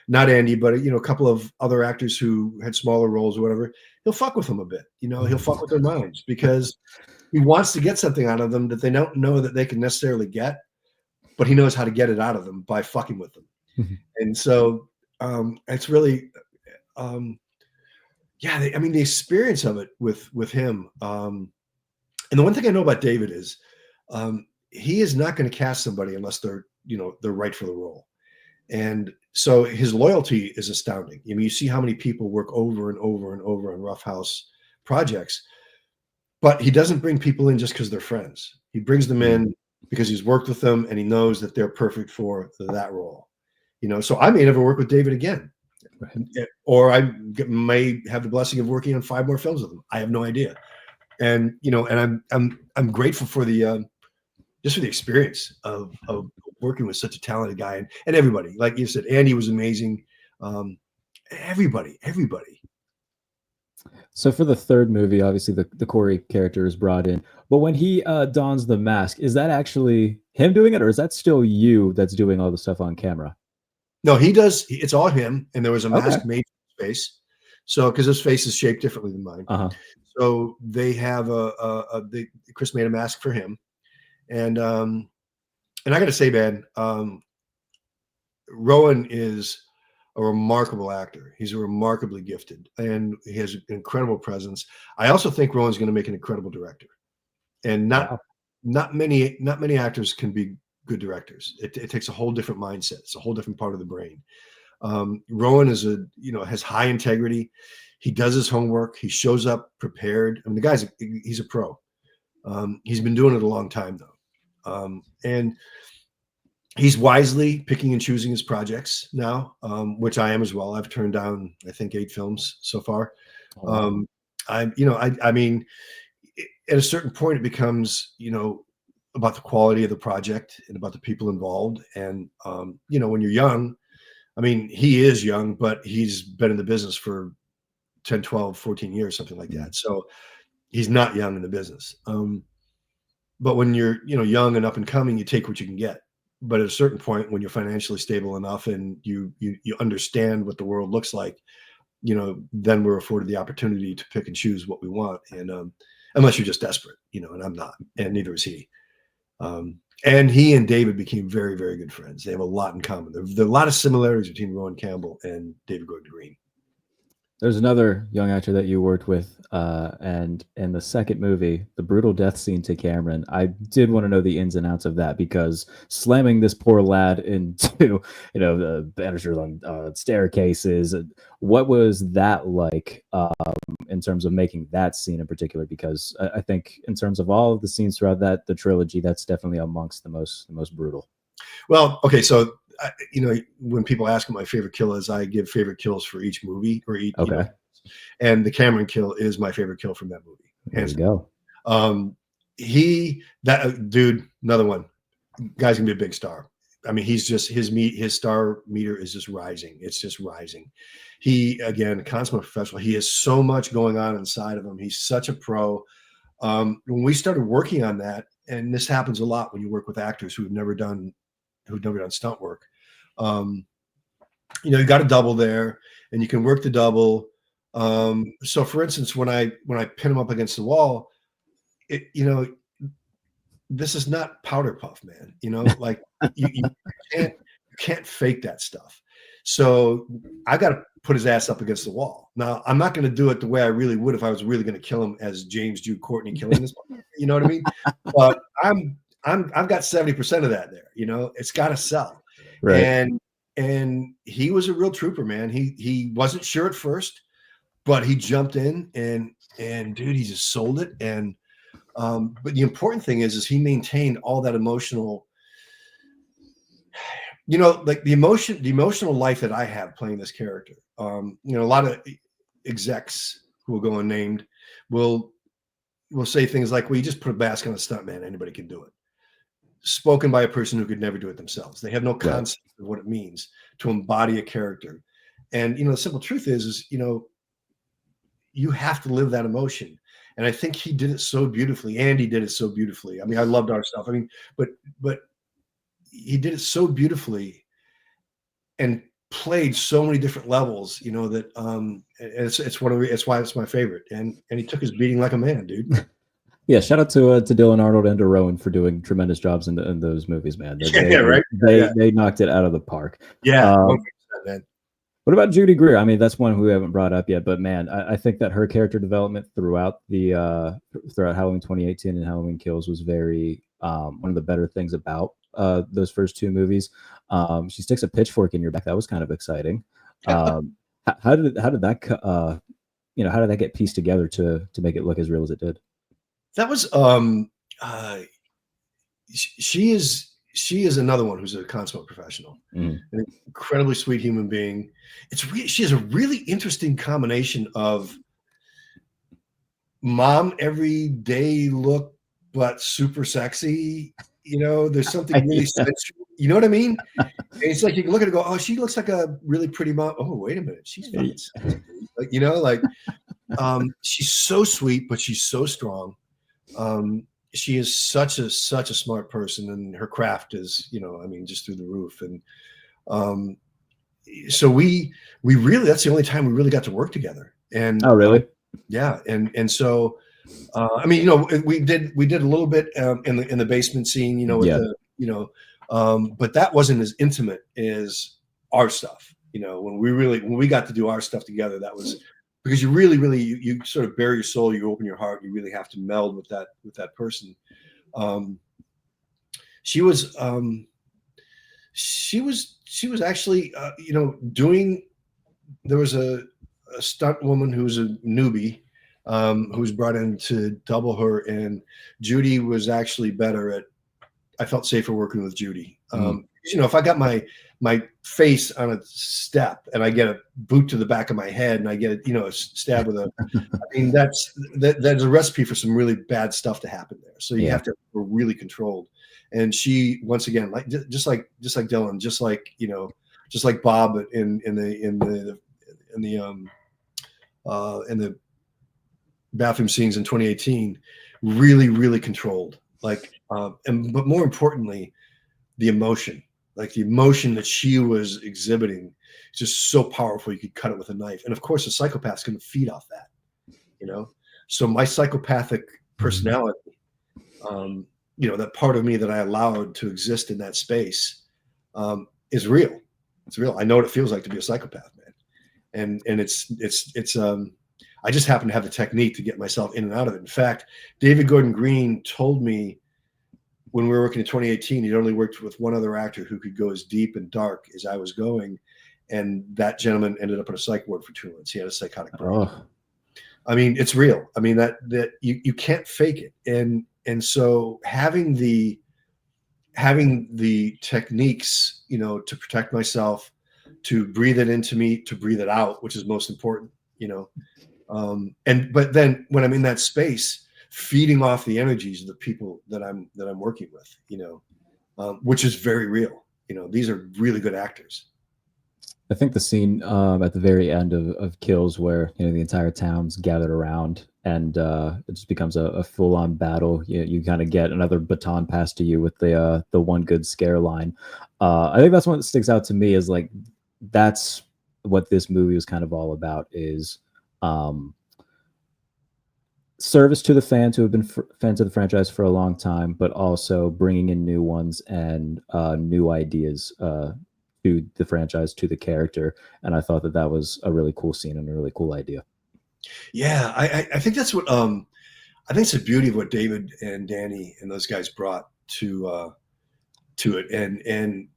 not Andy, but, you know, a couple of other actors who had smaller roles or whatever, he'll fuck with them a bit. You know, he'll fuck with their minds, because he wants to get something out of them that they don't know that they can necessarily get, but he knows how to get it out of them by fucking with them. And so it's really, yeah, I mean, the experience of it with him. And the one thing I know about David is he is not going to cast somebody unless they're, you know, they're right for the role. And So his loyalty is astounding. I mean, you see how many people work over and over and over on Rough House projects, but he doesn't bring people in just because they're friends. He brings them in because he's worked with them and he knows that they're perfect for that role. You know, so I may never work with David again, Right. or I may have the blessing of working on 5 more films with him. I have no idea. And you know, and I'm grateful for the just for the experience of working with such a talented guy, and everybody, like you said, Andy was amazing. Um, everybody. So for the third movie, obviously the Corey character is brought in, but when he dons the mask, is that actually him doing it, or is that still you that's doing all the stuff on camera? No, he does. It's all him, and there was a Okay. mask made for his face. So because his face is shaped differently than mine, Uh-huh. so they have Chris made a mask for him, and I got to say, man, Rowan is a remarkable actor. He's remarkably gifted, and he has an incredible presence. I also think Rowan's going to make an incredible director, and Wow. not many actors can be good directors. It takes a whole different mindset. It's a whole different part of the brain. Rowan is has high integrity. He does his homework. He shows up prepared. I mean, he's a pro. He's been doing it a long time though, and he's wisely picking and choosing his projects now, which I am as well. I've turned down, I think, 8 films so far. Oh, wow. I mean, at a certain point, it becomes, about the quality of the project and about the people involved. And, when you're young, I mean, he is young, but he's been in the business for 10, 12, 14 years, something like that. So he's not young in the business. But when you're, young and up and coming, you take what you can get. But at a certain point, when you're financially stable enough and you understand what the world looks like, then we're afforded the opportunity to pick and choose what we want. And unless you're just desperate, and I'm not, and neither is he. And he and David became very, very good friends. They have a lot in common. There are a lot of similarities between Rowan Campbell and David Gordon Green. There's another young actor that you worked with, and in the second movie, the brutal death scene to Cameron. I did want to know the ins and outs of that, because slamming this poor lad into, the banisters on staircases. What was that like, in terms of making that scene in particular? Because I think in terms of all of the scenes throughout the trilogy, that's definitely amongst the most brutal. Well, okay, so when people ask what my favorite kill is, I give favorite kills for each movie or each, Okay. and the Cameron kill is my favorite kill from that movie. There you go. That dude, another one, guy's gonna be a big star. I mean, he's just his star meter is just rising. It's just rising. He, again, consummate professional. He has so much going on inside of him. He's such a pro. When we started working on that, and this happens a lot when you work with actors who've never done stunt work. You got a double there, and you can work the double. So, for instance, when I pin him up against the wall, this is not powder puff, man. Like you can't fake that stuff. So I got to put his ass up against the wall. Now, I'm not going to do it the way I really would if I was really going to kill him as James Jude Courtney killing this. You know what I mean? But I've got 70% of that there. It's got to sell. Right. And he was a real trooper, man. He wasn't sure at first, but he jumped in and dude, he just sold it. And but the important thing is he maintained all that emotional, like the emotional life that I have playing this character. A lot of execs who will go unnamed will say things like, well, you just put a mask on a stuntman, anybody can do it. Spoken by a person who could never do it themselves. They have no concept of what it means to embody a character. And, the simple truth is, you have to live that emotion. And I think he did it so beautifully. Andy did it so beautifully. I mean, I loved our stuff. I mean, but he did it so beautifully and played so many different levels, that it's why it's my favorite. And he took his beating like a man, dude. Yeah, shout out to Dylan Arnold and to Rowan for doing tremendous jobs in those movies, man. Right. They knocked it out of the park. Yeah, 100%, man. What about Judy Greer? I mean, that's one who we haven't brought up yet, but man, I think that her character development throughout Halloween 2018 and Halloween Kills was very one of the better things about those first two movies. She sticks a pitchfork in your back. That was kind of exciting. How did that how did that get pieced together to make it look as real as it did? That was uh, she is another one who's a consummate professional, Mm. an incredibly sweet human being. She has a really interesting combination of mom everyday look, but super sexy. There's something really Yeah. sensual. You know what I mean? And it's like you can look at it and go, oh, she looks like a really pretty mom. Oh, wait a minute, she's fucking sexy. She's so sweet, but she's so strong. She is such a smart person, and her craft is, just through the roof. And um, so we really, that's the only time we really got to work together. And Oh, really? yeah, and so we did a little bit in the basement scene, with Yeah. the but that wasn't as intimate as our stuff. When we got to do our stuff together, that was because you really you sort of bare your soul, you open your heart, you really have to meld with that person. She was actually doing. There was a stunt woman who was a newbie, who was brought in to double her, and Judy was actually better at. I felt safer working with Judy. If I got my face on a step and I get a boot to the back of my head and I get a stab with a, that's a recipe for some really bad stuff to happen there. So you have to be really controlled. And she, once again, like just like Dylan, just like Bob in the bathroom scenes in 2018, really controlled. But more importantly, the emotion that she was exhibiting is just so powerful. You could cut it with a knife. And of course, a psychopath's going to feed off that, So my psychopathic personality, that part of me that I allowed to exist in that space, is real. It's real. I know what it feels like to be a psychopath, man. And it's I just happen to have the technique to get myself in and out of it. In fact, David Gordon Green told me when we were working in 2018, he'd only worked with one other actor who could go as deep and dark as I was going. And that gentleman ended up in a psych ward for 2 months. He had a psychotic break. Oh. I mean, it's real. I mean, that you can't fake it. And so having the techniques, to protect myself, to breathe it into me, to breathe it out, which is most important, but then when I'm in that space, feeding off the energies of the people that I'm working with, which is very real. These are really good actors. I think the scene at the very end of Kills, where the entire town's gathered around and it just becomes a full on battle. You kind of get another baton passed to you with the one good scare line. I think that's one that sticks out to me, is like that's what this movie was kind of all about, is service to the fans who have been fans of the franchise for a long time, but also bringing in new ones and new ideas to the franchise, to the character. And I thought that was a really cool scene and a really cool idea. Yeah, I think that's what I think it's the beauty of what David and Danny and those guys brought to it, and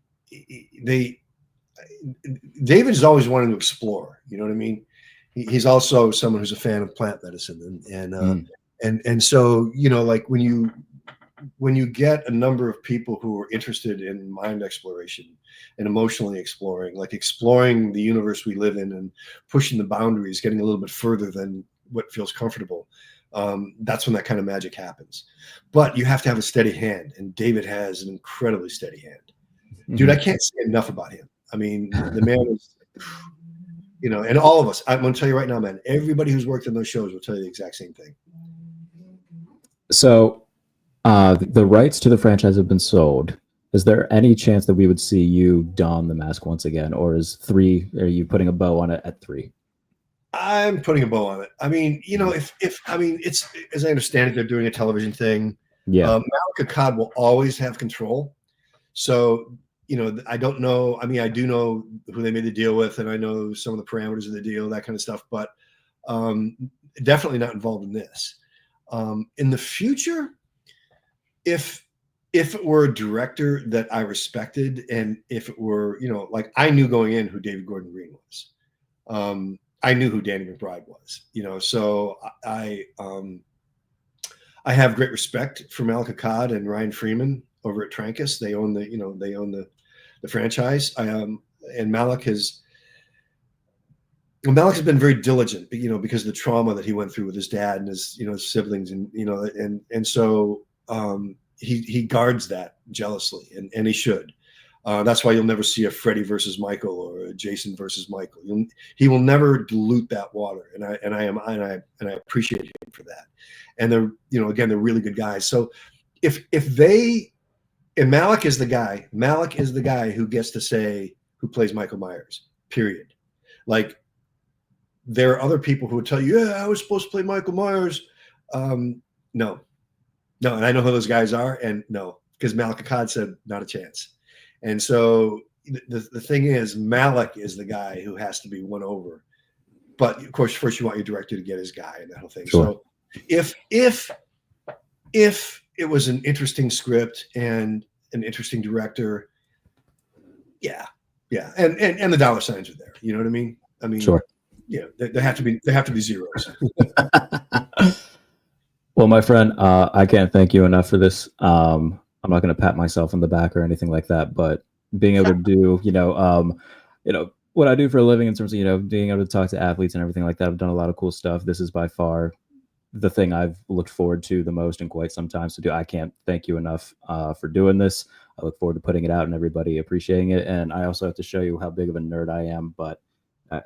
David is always wanting to explore. You know what I mean? He's also someone who's a fan of plant medicine, and so like when you get a number of people who are interested in mind exploration and emotionally exploring, like exploring the universe we live in and pushing the boundaries, getting a little bit further than what feels comfortable, that's when that kind of magic happens. But you have to have a steady hand, and David has an incredibly steady hand. Dude, I can't say enough about him. I mean, the man is, and all of us, I'm going to tell you right now, man, everybody who's worked on those shows will tell you the exact same thing. So the rights to the franchise have been sold. Is there any chance that we would see you don the mask once again, or are you putting a bow on it at 3? I'm putting a bow on it. I mean, it's, as I understand it, they're doing a television thing. Yeah. Malika Cod will always have control. So, I don't know. I mean, I do know who they made the deal with, and I know some of the parameters of the deal, that kind of stuff, but definitely not involved in this. In the future, if if it were a director that I respected, and if it were, like I knew going in who David Gordon Green was. I knew who Danny McBride was, so I have great respect for Malik Akkad and Ryan Freeman over at Trancas. They own the franchise. And Malik has been very diligent, because of the trauma that he went through with his dad and his, his siblings, and so he guards that jealously, and he should. That's why you'll never see a Freddie versus Michael or a Jason versus Michael. He will never dilute that water, and I appreciate him for that. And they're, again, they're really good guys. So if they, and Malik is the guy who gets to say who plays Michael Myers, period. Like, there are other people who would tell you, yeah, I was supposed to play Michael Myers. No, and I know who those guys are, and no, because Malik Akkad said not a chance. And so the thing is, Malik is the guy who has to be won over. But of course, first you want your director to get his guy and that whole thing. Sure. So if it was an interesting script and an interesting director, yeah, and the dollar signs are there. You know what I mean? Sure. Yeah, there have to be zeros. Well, my friend, I can't thank you enough for this. I'm not going to pat myself on the back or anything like that, but being able to do, what I do for a living in terms of, being able to talk to athletes and everything like that. I've done a lot of cool stuff. This is by far the thing I've looked forward to the most in quite some time to do. I can't thank you enough for doing this. I look forward to putting it out and everybody appreciating it. And I also have to show you how big of a nerd I am, but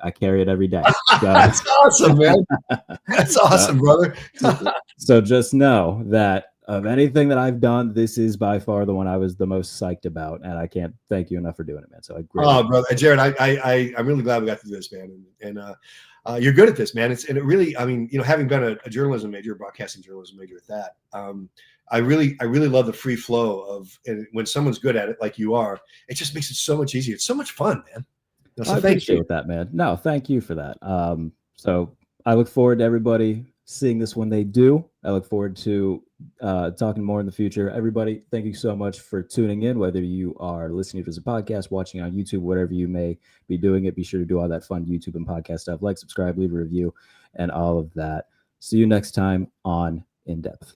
I carry it every day. That's awesome, man. That's awesome, brother. So just know that of anything that I've done, this is by far the one I was the most psyched about, and I can't thank you enough for doing it, man. So brother, Jared, I'm really glad we got to do this, man, and you're good at this, man. It really, having been a journalism major, broadcasting journalism major at that, I really love the free flow of, and when someone's good at it like you are, it just makes it so much easier. It's so much fun, man. So I appreciate that, man. No, thank you for that. So I look forward to everybody seeing this when they do. I look forward to talking more in the future. Everybody, thank you so much for tuning in, whether you are listening to this podcast, watching on YouTube, whatever you may be doing it. Be sure to do all that fun YouTube and podcast stuff, like, subscribe, leave a review, and all of that. See you next time on In Depth.